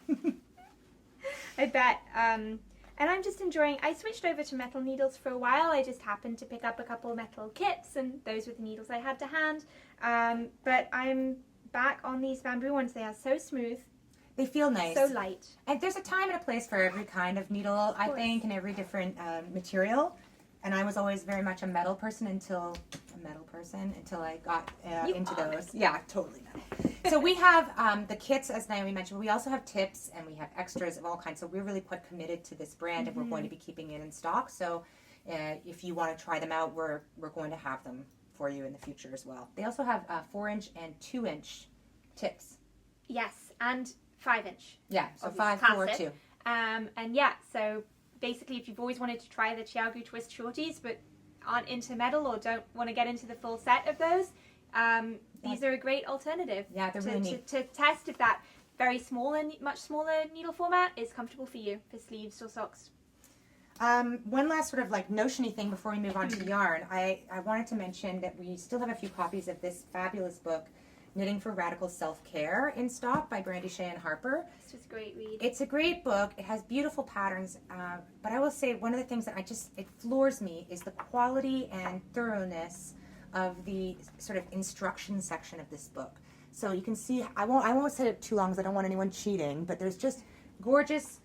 I bet. And I'm just enjoying, I switched over to metal needles for a while. I just happened to pick up a couple metal kits, and those were the needles I had to hand. But I'm back on these bamboo ones. They are so smooth. They feel nice. So light. And there's a time and a place for every kind of needle, I think, and every different material. And I was always very much a metal person until I got into those. Yeah, totally metal. So we have the kits, as Naomi mentioned, but we also have tips and we have extras of all kinds. So we're really quite committed to this brand, and we're going to be keeping it in stock. So if you want to try them out, we're going to have them for you in the future as well. They also have 4-inch and 2-inch tips. Yes, and 5-inch. Yeah, so 5, 4, 2. And yeah, so basically if you've always wanted to try the Chiaogu Twist shorties but aren't into metal or don't want to get into the full set of those, these are a great alternative. Yeah, they're really neat. To test if that very small and much smaller needle format is comfortable for you for sleeves or socks. One last sort of like notion-y thing before we move on to yarn. I wanted to mention that we still have a few copies of this fabulous book, Knitting for Radical Self-Care in stock by Brandy Shea and Harper. This was a great read. It's a great book. It has beautiful patterns, but I will say one of the things that it floors me is the quality and thoroughness of the sort of instruction section of this book. So you can see, I won't say it too long because I don't want anyone cheating, but there's just gorgeous,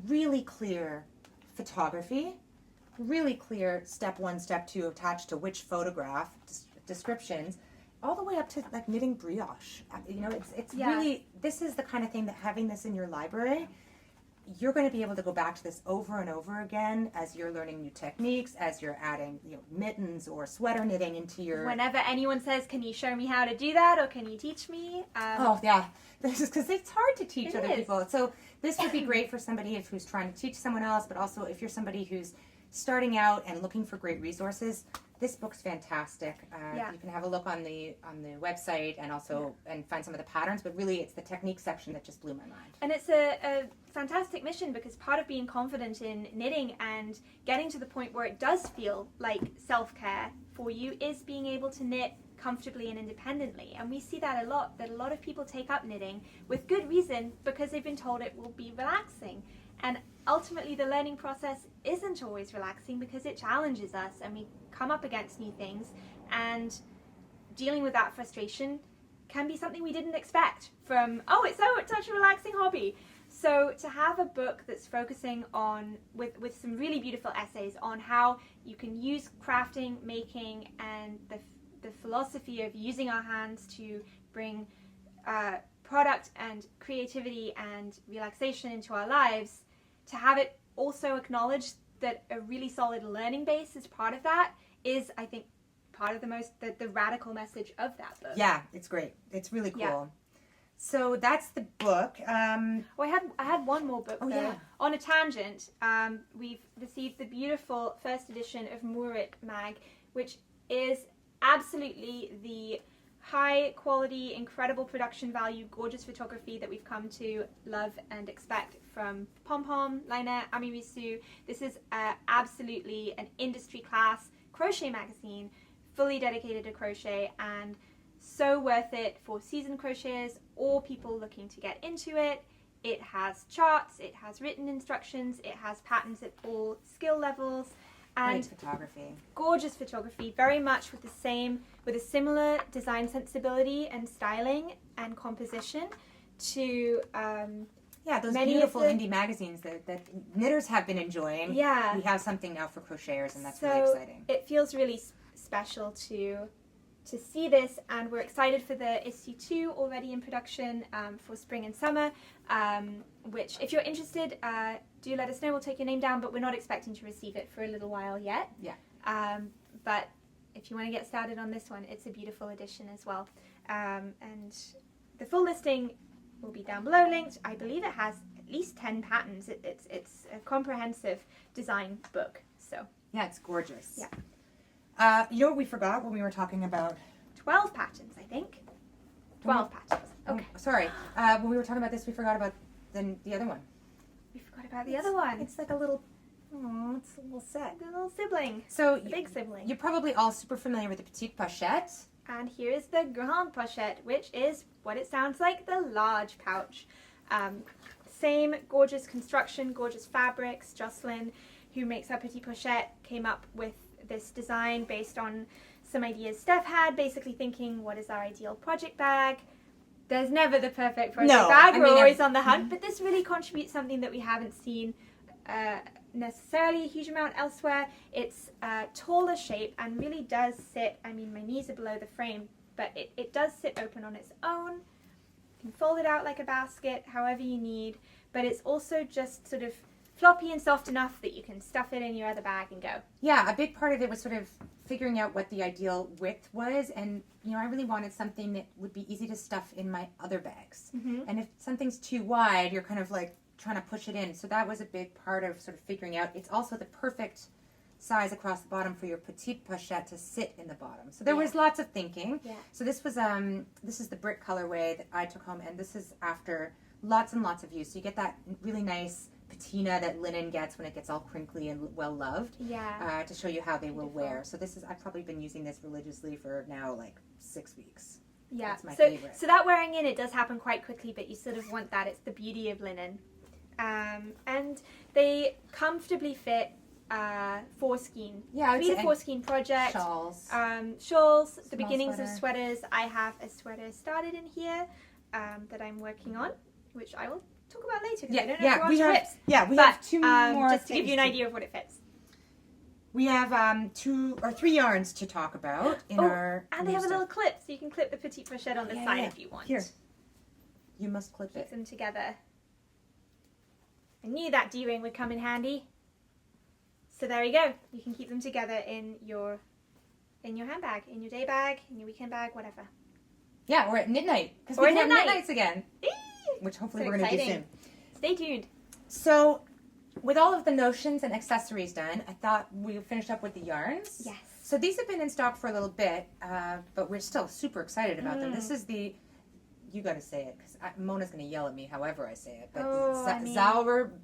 really clear photography, really clear step 1, step 2 attached to which photograph, descriptions, all the way up to like knitting brioche. You know, it's really, this is the kind of thing that having this in your library, you're going to be able to go back to this over and over again as you're learning new techniques, as you're adding, you know, mittens or sweater knitting into your... Whenever anyone says, can you show me how to do that, or can you teach me? Oh, yeah. This is because it's hard to teach other is. people. So this would be great for somebody who's trying to teach someone else, but also if you're somebody who's starting out and looking for great resources, this book's fantastic. You can have a look on the website and also and find some of the patterns, but really it's the technique section that just blew my mind. And it's a fantastic mission, because part of being confident in knitting and getting to the point where it does feel like self-care for you is being able to knit comfortably and independently. And we see that a lot of people take up knitting with good reason because they've been told it will be relaxing. And ultimately the learning process isn't always relaxing because it challenges us and we come up against new things, and dealing with that frustration can be something we didn't expect from, it's such a relaxing hobby. So to have a book that's focusing on, with some really beautiful essays on how you can use crafting, making, and the philosophy of using our hands to bring product and creativity and relaxation into our lives, to have it also acknowledge that a really solid learning base is part of that, is, I think, part of the radical message of that book. Yeah, it's great. It's really cool. Yeah. So that's the book. I had one more book though. Yeah. On a tangent, we've received the beautiful first edition of Mowry mag, which is absolutely the high quality, incredible production value, gorgeous photography that we've come to love and expect from Pom Pom, Lynette, Amirisu. This is absolutely an industry class crochet magazine, fully dedicated to crochet, and so worth it for seasoned crocheters or people looking to get into it. It has charts, it has written instructions, it has patterns at all skill levels, and great photography. Gorgeous photography, very much with a similar design sensibility and styling and composition to those many beautiful of the indie magazines that knitters have been enjoying. Yeah. We have something now for crocheters, and that's so really exciting. It feels really special to see this, and we're excited for the issue 2 already in production for spring and summer, which if you're interested, do let us know. We'll take your name down, but we're not expecting to receive it for a little while yet. Yeah. But if you want to get started on this one, it's a beautiful edition as well. And the full listing will be down below linked. I believe it has at least 10 patterns. It's a comprehensive design book. So yeah, it's gorgeous. Yeah. You know what we forgot when we were talking about 12 patterns, I think. 12 patterns. Okay. Oh, sorry. When we were talking about this, we forgot about the other one. We forgot about the other one. It's like a little, it's a little set. The little sibling. So The big sibling. You're probably all super familiar with the Petite Pochette. And here is the Grande Pochette, which is what it sounds like, the large pouch. Same gorgeous construction, gorgeous fabrics. Jocelyn, who makes our Petite Pochette, came up with this design based on some ideas Steph had, basically thinking, what is our ideal project bag? There's never the perfect project bag. We're always on the hunt, but this really contributes something that we haven't seen necessarily a huge amount elsewhere. It's a taller shape and really does sit, I mean, my knees are below the frame, but it does sit open on its own. You can fold it out like a basket, however you need, but it's also just sort of floppy and soft enough that you can stuff it in your other bag and go. Yeah, a big part of it was sort of figuring out what the ideal width was, and I really wanted something that would be easy to stuff in my other bags. Mm-hmm. And if something's too wide, you're kind of like trying to push it in. So that was a big part of sort of figuring out. It's also the perfect size across the bottom for your Petite Pochette to sit in the bottom. So there was lots of thinking. Yeah. So this was this is the brick colorway that I took home, and this is after lots and lots of use. So you get that really nice patina that linen gets when it gets all crinkly and well loved. Yeah. To show you how they will Beautiful. wear. So this is, I've probably been using this religiously for now like 6 weeks. Yeah. That's my so favorite. so that wearing in, it does happen quite quickly, but you sort of want that. It's the beauty of linen. And they comfortably fit foreskin. Yeah, I would Be say the foreskin project. shawls. Shawls, the Small beginnings sweater. of sweaters. I have a sweater started in here that I'm working on, which I will talk about later because I don't know if we we're on have trips. Yeah, we But have two more. just to give you an things idea of what it fits. We have 2 or 3 yarns to talk about in our. And they have a little clip, so you can clip the petite pochette on the Yeah, side yeah. if you want. Here. You must clip Keep it. them together. I knew that D-ring would come in handy. So there you go. You can keep them together in your handbag, in your day bag, in your weekend bag, whatever. Yeah, we're at knit night because We're we can at have knit knit nights again, Eee! which hopefully So we're going to do exciting. soon. Stay tuned. So, with all of the notions and accessories done, I thought we finished up with the yarns. Yes. So these have been in stock for a little bit, but we're still super excited about them. This is the, you got to say it because Mona's going to yell at me however I say it. But Zauberball?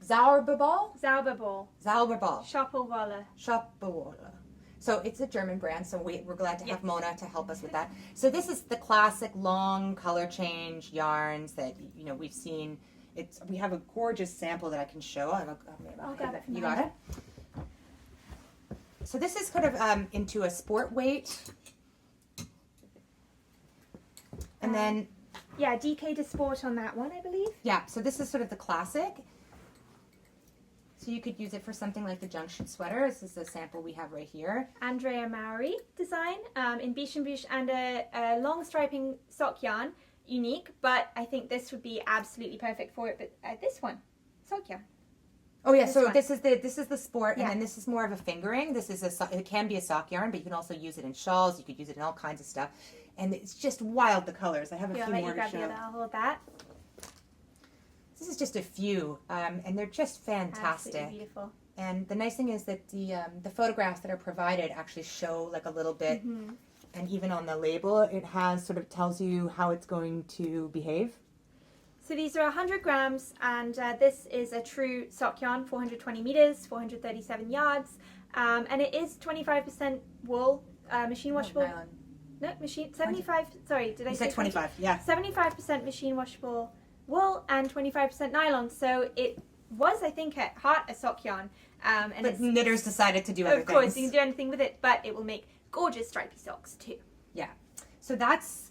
Zauberball. Zauberball. Schoppelwolle. Schoppelwolle. So it's a German brand, so we're glad to have Mona to help us with that. So this is the classic long color change yarns that we've seen. We have a gorgeous sample that I can show. I'll grab it from You behind got it? So this is kind of into a sport weight. And then, Yeah, DK to sport on that one, I believe. yeah, so this is sort of the classic. So you could use it for something like the junction sweater. This is the sample we have right here. Andrea Mowry design in Biche and Bouche and a long striping sock yarn. Unique, but I think this would be absolutely perfect for it. But this one, sock yarn. Oh yeah, This so one. this is the sport, Yeah. and then this is more of a fingering. This is it can be a sock yarn, but you can also use it in shawls. You could use it in all kinds of stuff, and it's just wild the colors. I have a Here, I'll few let more you to grab the show. other. I'll hold that. This is just a few, and they're just fantastic. Absolutely beautiful. And the nice thing is that the photographs that are provided actually show like a little bit, Mm-hmm. and even on the label, it has sort of tells you how it's going to behave. So these are 100 grams, and this is a true sock yarn, 420 meters, 437 yards, and it is 25% wool, machine washable. Nylon. No, machine 75. Sorry, did I You say said 25, yeah. 75% machine washable wool and 25% nylon. So it was, I think, at heart a sock yarn, and But it's knitters decided to do other of course things. you can do anything with it, but it will make gorgeous stripy socks too. Yeah. So that's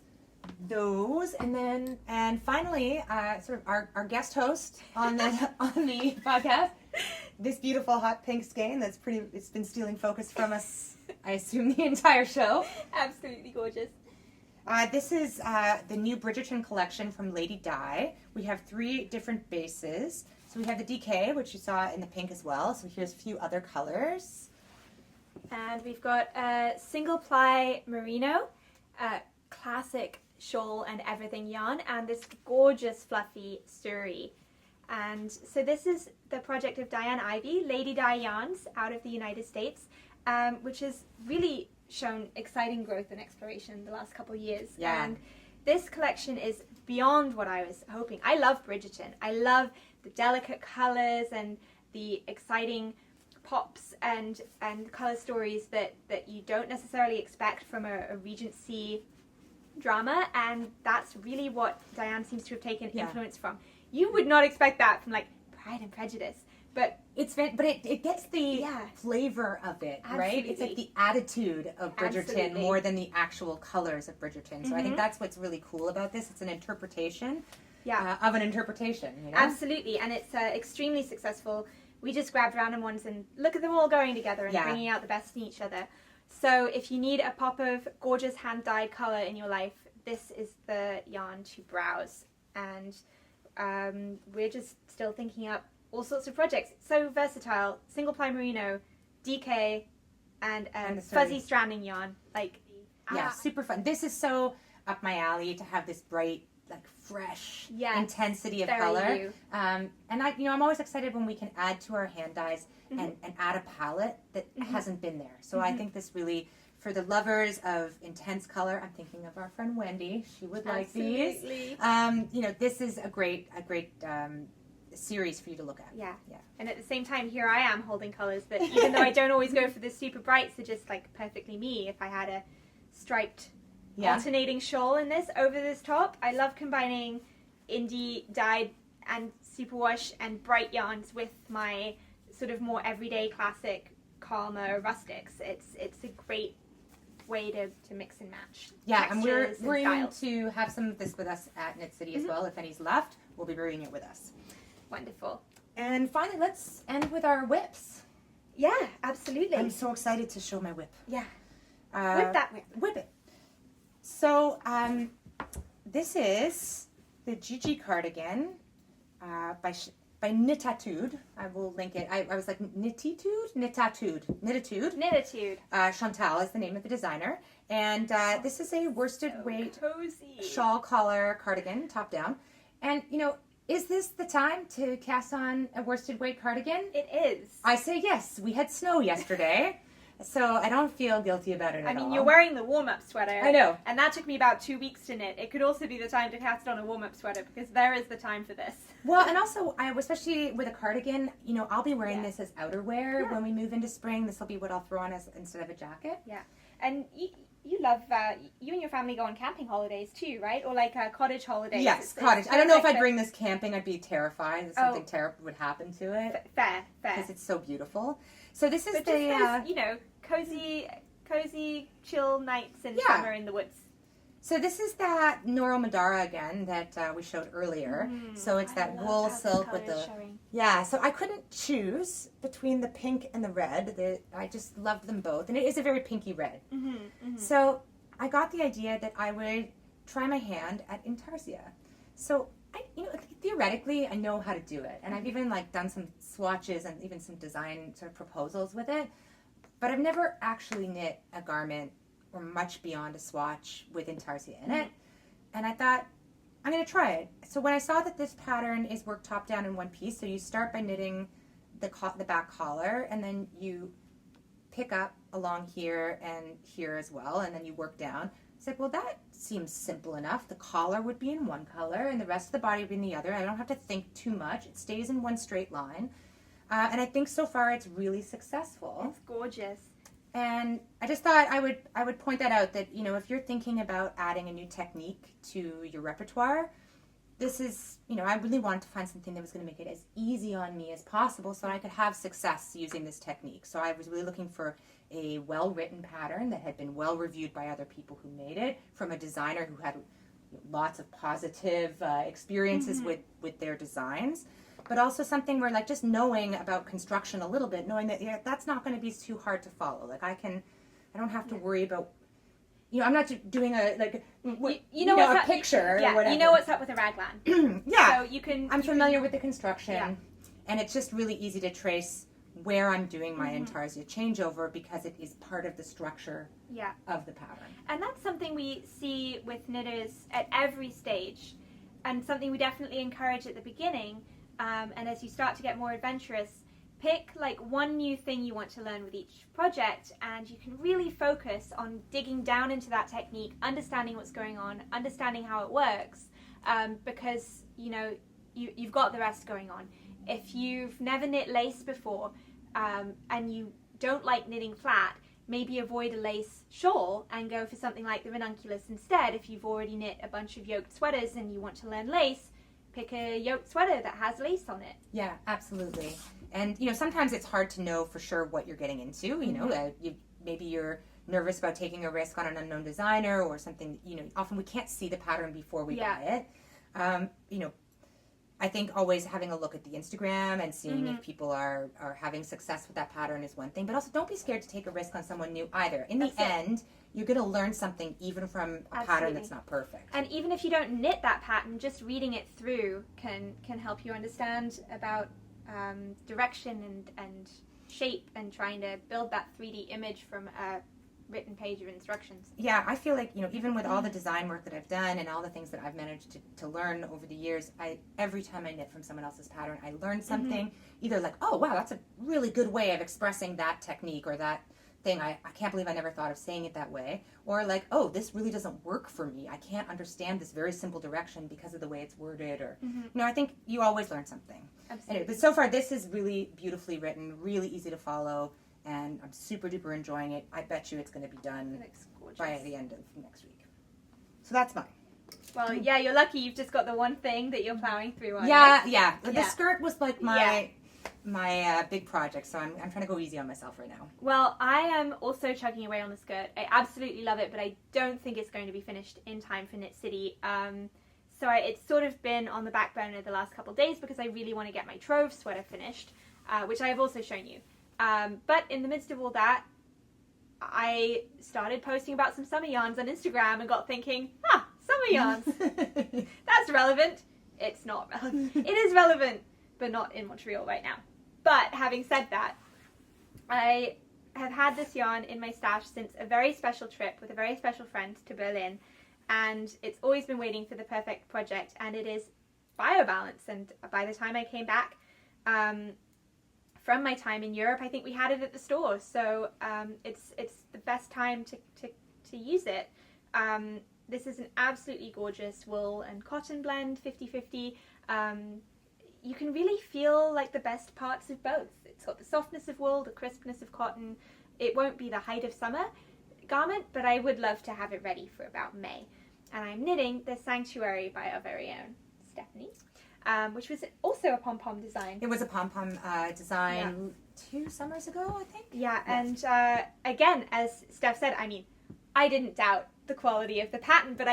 those, and finally, sort of our guest host on the podcast, this beautiful hot pink skein it's been stealing focus from us, I assume, the entire show. Absolutely gorgeous. This is the new Bridgetone collection from Ladydye. We have 3 different bases. So we have the DK, which you saw in the pink as well. So here's a few other colors. And we've got a single ply merino, classic shawl and everything yarn, and this gorgeous fluffy suri. And so this is the project of Diane Ivy, Ladydye Yarns, out of the United States, which has really shown exciting growth and exploration the last couple of years. Yeah. And this collection is beyond what I was hoping. I love Bridgetone. I love the delicate colors and the exciting pops and color stories that you don't necessarily expect from a Regency drama, and that's really what Diane seems to have taken influence from. You would not expect that from like Pride and Prejudice, but it gets the flavor of it, right? It's like the attitude of Bridgerton more than the actual colors of Bridgerton. So I think that's what's really cool about this. It's an interpretation of an interpretation, you know? Absolutely, and it's extremely successful. We just grabbed random ones and look at them all going together and bringing out the best in each other. So if you need a pop of gorgeous hand-dyed color in your life, this is the yarn to browse. And we're just still thinking up all sorts of projects. So versatile, single ply merino, DK, and fuzzy stranding yarn. Super fun. This is so up my alley to have this bright, like fresh intensity of color. And I'm always excited when we can add to our hand dyes and add a palette that hasn't been there. So I think this really, for the lovers of intense color, I'm thinking of our friend Wendy. She would like these. This is a great series for you to look at. Yeah. And at the same time, here I am holding colors that, even though I don't always go for the super brights, are just like perfectly me. If I had a striped alternating shawl in this over this top. I love combining indie dyed and superwash and bright yarns with my sort of more everyday classic calmer rustics. It's a great way to mix and match. Yeah, and we're textures going styles. to have some of this with us at Knit City as well. If any's left, we'll be bringing it with us. Wonderful. And finally, let's end with our whips. Yeah, absolutely. I'm so excited to show my whip. Yeah. Whip that whip. Whip it. So, this is the Gigi cardigan by Knititude. I will link it. I was like, Knititude. Chantal is the name of the designer. And this is a worsted weight cozy shawl collar cardigan, top down. And, you know, is this the time to cast on a worsted weight cardigan? It is. I say yes. We had snow yesterday, so I don't feel guilty about it at all. You're wearing the warm-up sweater. I know. And that took me about 2 weeks to knit. It could also be the time to cast on a warm-up sweater because there is the time for this. Well, and also, especially with a cardigan, you know, I'll be wearing this as outerwear when we move into spring. This will be what I'll throw on as instead of a jacket. Yeah. And you love, you and your family go on camping holidays too, right? Or like cottage holidays. Yes, It's cottage. I don't know if perfect I'd bring this camping. I'd be terrified that something terrible would happen to it. Fair. Because it's so beautiful. So this is But the... just those, you know, cozy, chill nights in summer in the woods. So this is that Noro Madara again that we showed earlier. So it's that wool silk with the... Yeah, so I couldn't choose between the pink and the red. I just loved them both. And it is a very pinky red. So I got the idea that I would try my hand at intarsia. So, theoretically, I know how to do it. And I've even done some swatches and even some design sort of proposals with it. But I've never actually knit a garment or much beyond a swatch with intarsia in it. And I thought, I'm going to try it. So when I saw that this pattern is worked top down in one piece, so you start by knitting the back collar, and then you pick up along here and here as well, and then you work down. It's like, well, that seems simple enough. The collar would be in one color, and the rest of the body would be in the other. I don't have to think too much. It stays in one straight line. And I think so far it's really successful. It's gorgeous. And I just thought I would point that out, that, you know, if you're thinking about adding a new technique to your repertoire, this is, you know, I really wanted to find something that was going to make it as easy on me as possible so I could have success using this technique. So I was really looking for a well-written pattern that had been well-reviewed by other people who made it, from a designer who had lots of positive experiences with their designs. But also something where, just knowing about construction a little bit, knowing that that's not going to be too hard to follow. I don't have to worry about, I'm not doing a picture or whatever. You know what's up with a raglan. Yeah. So you can. I'm familiar with the construction, and it's just really easy to trace where I'm doing my intarsia changeover because it is part of the structure of the pattern. And that's something we see with knitters at every stage, and something we definitely encourage at the beginning. And as you start to get more adventurous, pick one new thing you want to learn with each project, and you can really focus on digging down into that technique, understanding what's going on, understanding how it works, because you've got the rest going on. If you've never knit lace before and you don't like knitting flat, maybe avoid a lace shawl and go for something like the ranunculus instead. If you've already knit a bunch of yoked sweaters and you want to learn lace, pick a yoked sweater that has lace on it. Yeah, absolutely. And, sometimes it's hard to know for sure what you're getting into. Maybe you're nervous about taking a risk on an unknown designer or something. Often we can't see the pattern before we buy it. I think always having a look at the Instagram and seeing if people are having success with that pattern is one thing. But also don't be scared to take a risk on someone new either. In the end, you're going to learn something even from a pattern that's not perfect. And even if you don't knit that pattern, just reading it through can help you understand about direction and shape, and trying to build that 3D image from a written page of instructions. Yeah, I feel like, even with all the design work that I've done and all the things that I've managed to learn over the years, every time I knit from someone else's pattern, I learn something, either oh, wow, that's a really good way of expressing that technique or that thing. I can't believe I never thought of saying it that way. Or oh, this really doesn't work for me. I can't understand this very simple direction because of the way it's worded. Or, I think you always learn something. Absolutely. Anyway, but so far, this is really beautifully written, really easy to follow, and I'm super duper enjoying it. I bet you it's going to be done by the end of next week. So that's mine. Well, yeah, you're lucky. You've just got the one thing that you're plowing through on. Yeah, right? yeah. The Yeah. skirt was like my big project, so I'm trying to go easy on myself right now. Well, I am also chugging away on the skirt. I absolutely love it, but I don't think it's going to be finished in time for Knit City. So it's sort of been on the back burner the last couple of days because I really want to get my Trove sweater finished, which I have also shown you. But in the midst of all that, I started posting about some summer yarns on Instagram and got thinking, summer yarns. That's relevant. It's not relevant. It is relevant, but not in Montreal right now. But having said that, I have had this yarn in my stash since a very special trip with a very special friend to Berlin, and it's always been waiting for the perfect project, and it is BioBalance. And by the time I came back from my time in Europe, I think we had it at the store, so it's the best time to use it. This is an absolutely gorgeous wool and cotton blend, 50-50. You can really feel like the best parts of both. It's got the softness of wool, the crispness of cotton. It won't be the height of summer garment, but I would love to have it ready for about May. And I'm knitting the Sanctuary by our very own Stephanie, which was also a pom-pom design. It was a pom-pom design 2 summers ago, I think. Yeah, and again, as Steph said, I mean, I didn't doubt the quality of the pattern, but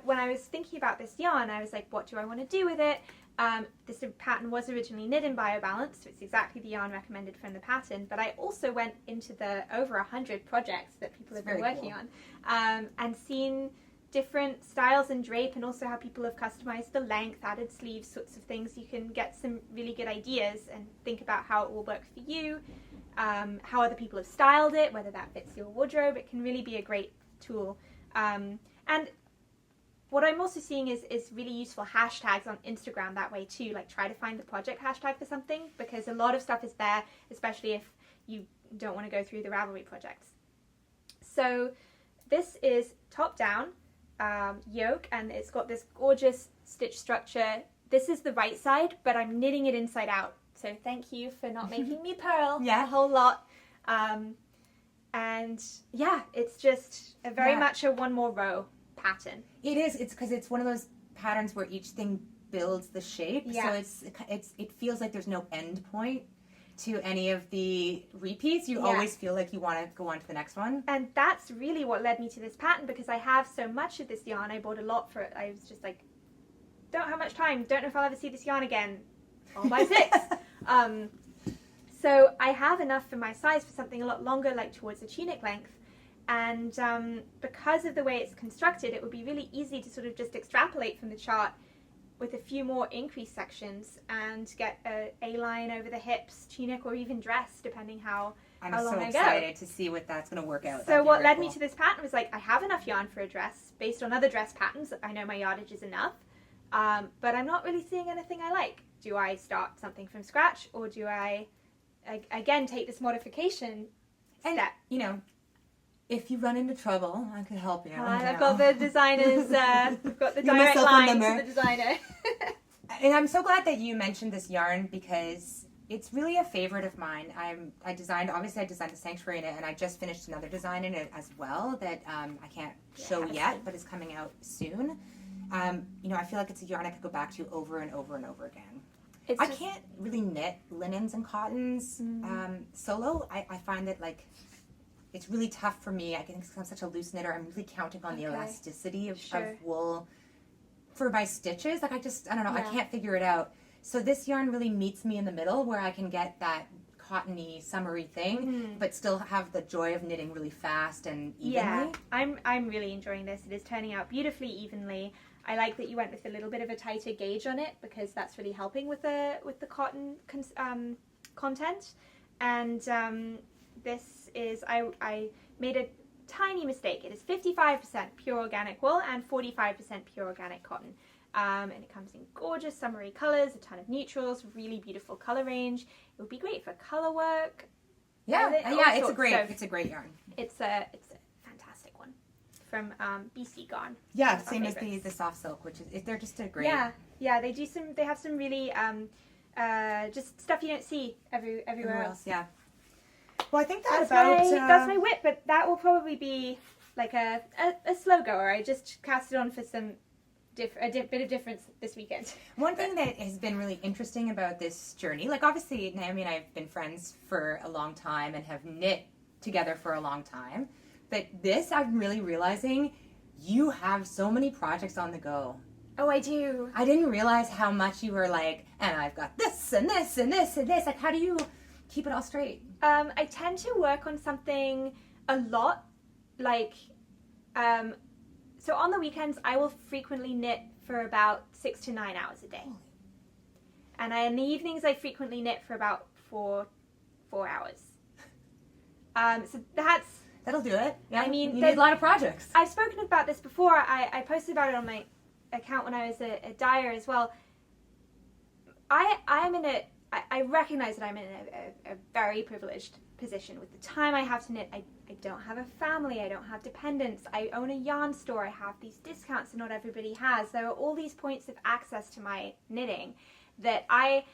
when I was thinking about this yarn, I was like, what do I want to do with it? This pattern was originally knit in BioBalance, so it's exactly the yarn recommended from the pattern, but I also went into the over 100 projects that people have been working on, and seen different styles and drape, and also how people have customized the length, added sleeves, sorts of things. You can get some really good ideas and think about how it will work for you, how other people have styled it, whether that fits your wardrobe. It can really be a great tool. And what I'm also seeing is really useful hashtags on Instagram that way too, like try to find the project hashtag for something, because a lot of stuff is there, especially if you don't want to go through the Ravelry projects. So this is top down yoke, and it's got this gorgeous stitch structure. This is the right side, but I'm knitting it inside out. So thank you for not making me purl a whole lot. And yeah, it's just very much a one more row pattern. It is. It's because it's one of those patterns where each thing builds the shape. Yeah. So it feels like there's no end point to any of the repeats. You always feel like you want to go on to the next one. And that's really what led me to this pattern, because I have so much of this yarn. I bought a lot for it. I was just like, don't have much time. Don't know if I'll ever see this yarn again. I'll buy 6. So I have enough for my size for something a lot longer, like towards the tunic length. And because of the way it's constructed, it would be really easy to sort of just extrapolate from the chart with a few more increased sections and get a A-line over the hips, tunic, or even dress, depending how long I go. I'm so excited to see what that's going to work out. So what led me to this pattern was like, I have enough yarn for a dress based on other dress patterns. I know my yardage is enough, but I'm not really seeing anything I like. Do I start something from scratch, or do I, again, take this modification step? You know, if you run into trouble, I could help you. I've got the designers, I've got the direct line to the designer. And I'm so glad that you mentioned this yarn, because it's really a favorite of mine. I designed the Sanctuary in it, and I just finished another design in it as well that I can't show yet, but is coming out soon. You know, I feel like it's a yarn I could go back to over and over and over again. I can't really knit linens and cottons solo. I find that, like, it's really tough for me. I think because I'm such a loose knitter, I'm really counting on the elasticity of wool for my stitches. Like, I don't know, I can't figure it out. So this yarn really meets me in the middle, where I can get that cottony, summery thing, but still have the joy of knitting really fast and evenly. Yeah, I'm really enjoying this. It is turning out beautifully evenly. I like that you went with a little bit of a tighter gauge on it, because that's really helping with the cotton content. And this is, I made a tiny mistake. It is 55% pure organic wool and 45% pure organic cotton. And it comes in gorgeous summery colors, a ton of neutrals, really beautiful color range. It would be great for Colourwork. It's a great yarn. It's a fantastic one from BC Garn. Yeah, same as the soft silk, which is they're just a great. Yeah, they have some really just stuff you don't see everywhere else. Yeah. Well, I think that's that's my whip, but that will probably be like a slow goer. I just cast it on for some bit of difference this weekend. One thing that has been really interesting about this journey, like obviously Naomi and I have been friends for a long time and have knit together for a long time, but this I'm really realizing you have so many projects on the go. Oh, I do. I didn't realize how much you were like, and I've got this and this and this and this. Like, how do you keep it all straight? I tend to work on something a lot, like, so on the weekends, I will frequently knit for about 6 to 9 hours a day. And in the evenings, I frequently knit for about 4 hours. So That'll do it. Yeah, I mean, you need a lot of projects. I've spoken about this before. I posted about it on my account when I was a dyer as well. I recognize that I'm in a very privileged position with the time I have to knit. I don't have a family, I don't have dependents, I own a yarn store, I have these discounts that not everybody has. There are all these points of access to my knitting that I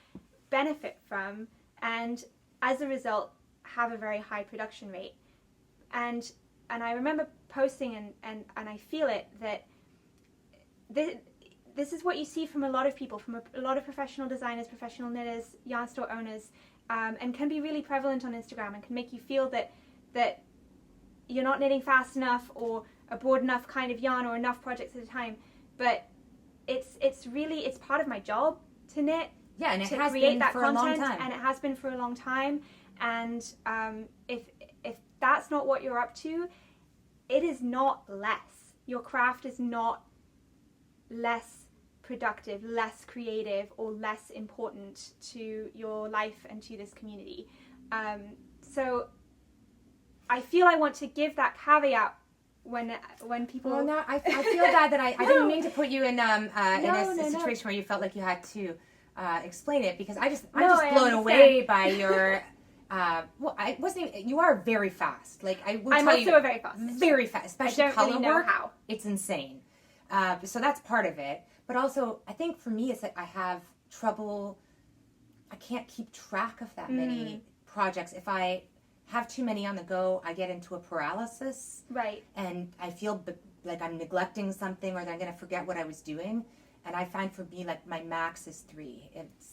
benefit from, and as a result have a very high production rate. And I remember posting and I feel it that this is what you see from a lot of people, from a lot of professional designers, professional knitters, yarn store owners, and can be really prevalent on Instagram and can make you feel that you're not knitting fast enough or a broad enough kind of yarn or enough projects at a time. But it's part of my job to knit. Yeah, and it to has create been that for content, a long time. and it has been for a long time. And if that's not what you're up to, it is not less. Your craft is not less productive, less creative, or less important to your life and to this community. So I feel I want to give that caveat when people. Well, no, I feel bad that I didn't mean to put you in a situation where you felt like you had to explain it, because I'm just blown away by your. Well, I wasn't even, you are very fast. Like, I would I'm tell also you, a very fast. very fast, especially I don't color really know work. how. It's insane. So that's part of it. But also, I think for me, it's that I have trouble. I can't keep track of that many projects. If I have too many on the go, I get into a paralysis. Right. And I feel like I'm neglecting something, or that I'm going to forget what I was doing. And I find for me, like, my max is 3.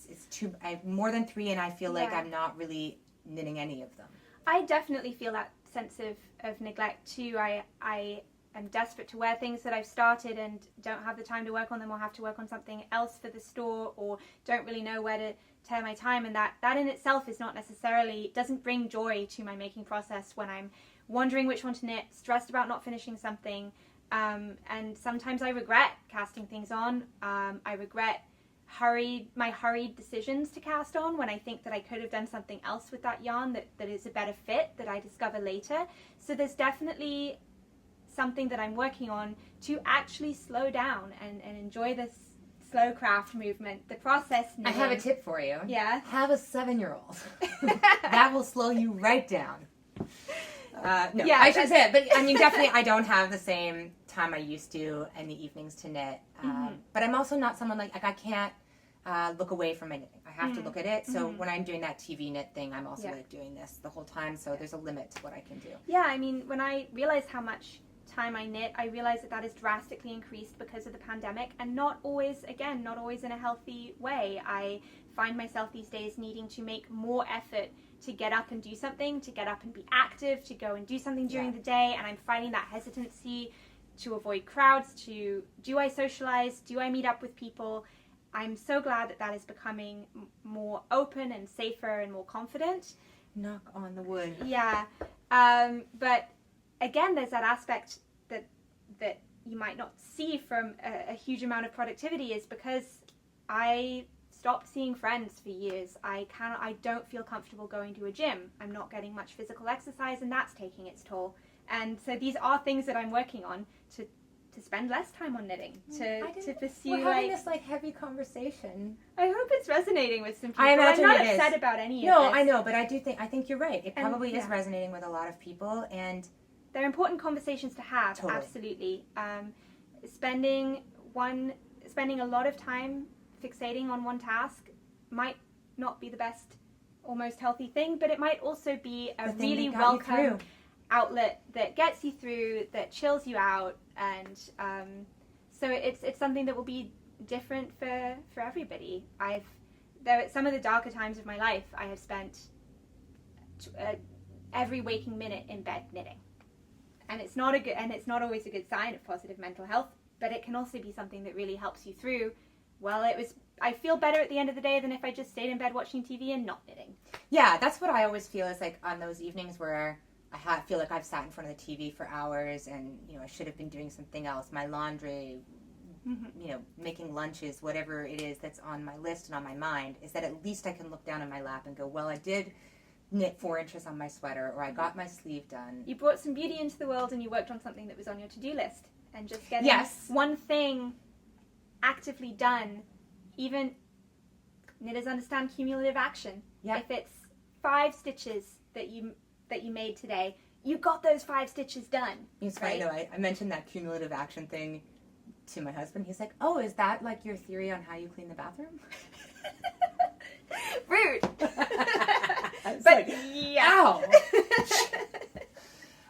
It's too. I have more than 3, and I feel like I'm not really knitting any of them. I definitely feel that sense of neglect too. I am desperate to wear things that I've started and don't have the time to work on them, or have to work on something else for the store, or don't really know where to tear my time, and that in itself is not necessarily, doesn't bring joy to my making process when I'm wondering which one to knit, stressed about not finishing something, and sometimes I regret casting things on. I regret my hurried decisions to cast on when I think that I could have done something else with that yarn that is a better fit that I discover later. So there's definitely something that I'm working on to actually slow down and enjoy this slow craft movement, the process knitting. I have a tip for you. Yeah? Have a 7-year-old. That will slow you right down. No, yeah, I should say it, but I mean, definitely I don't have the same time I used to in the evenings to knit. But I'm also not someone like I can't look away from my knitting. I have to look at it. So when I'm doing that TV knit thing, I'm also like doing this the whole time. So there's a limit to what I can do. Yeah, I mean, when I realized how much time I knit, I realized that is drastically increased because of the pandemic, and not always in a healthy way. I find myself these days needing to make more effort to get up and do something, to get up and be active, to go and do something during the day, and I'm finding that hesitancy to avoid crowds, do I socialize, do I meet up with people? I'm so glad that is becoming more open and safer and more confident. Knock on the wood. Yeah, but again, there's that aspect that you might not see from a huge amount of productivity, is because I stopped seeing friends for years. I don't feel comfortable going to a gym. I'm not getting much physical exercise, and that's taking its toll. And so these are things that I'm working on to spend less time on knitting, to pursue. We're having this heavy conversation. I hope it's resonating with some people. I imagine I'm not it upset is. about any of this. No, I know, but I think you're right. It And, probably is resonating with a lot of people, and they're important conversations to have. Totally. Absolutely. Spending a lot of time fixating on one task might not be the best or most healthy thing, but it might also be a really welcome. outlet that gets you through, that chills you out, and so it's something that will be different for everybody. Some of the darker times of my life, I have spent every waking minute in bed knitting, and it's not always a good sign of positive mental health, but it can also be something that really helps you through. Well, I feel better at the end of the day than if I just stayed in bed watching TV and not knitting. Yeah, that's what I always feel is like on those evenings where I feel like I've sat in front of the TV for hours and, you know, I should have been doing something else, my laundry, you know, making lunches, whatever it is that's on my list and on my mind, is that at least I can look down in my lap and go, well, I did knit 4 inches on my sweater, or I got my sleeve done. You brought some beauty into the world and you worked on something that was on your to-do list. And just getting one thing actively done, even knitters understand cumulative action. Yep. If it's 5 stitches that you made today, you got those 5 stitches done. It's right? funny though, I mentioned that cumulative action thing to my husband. He's like, oh, is that like your theory on how you clean the bathroom? Rude. But But yeah. ow.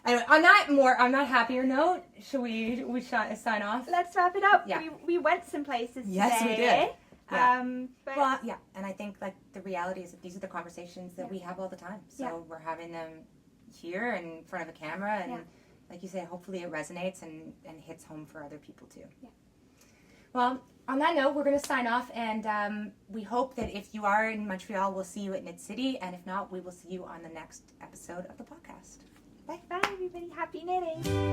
Anyway, on that happier note, should we sign off? Let's wrap it up. Yeah. We went some places Yes, today. we did. Yeah. But Well, yeah, and I think like the reality is that these are the conversations that we have all the time. So we're having them here in front of a camera, and like you say, hopefully it resonates and hits home for other people too. Yeah. Well, on that note, we're going to sign off, and we hope that if you are in Montreal, we'll see you at Knit City, and if not, we will see you on the next episode of the podcast. bye, everybody. Happy knitting.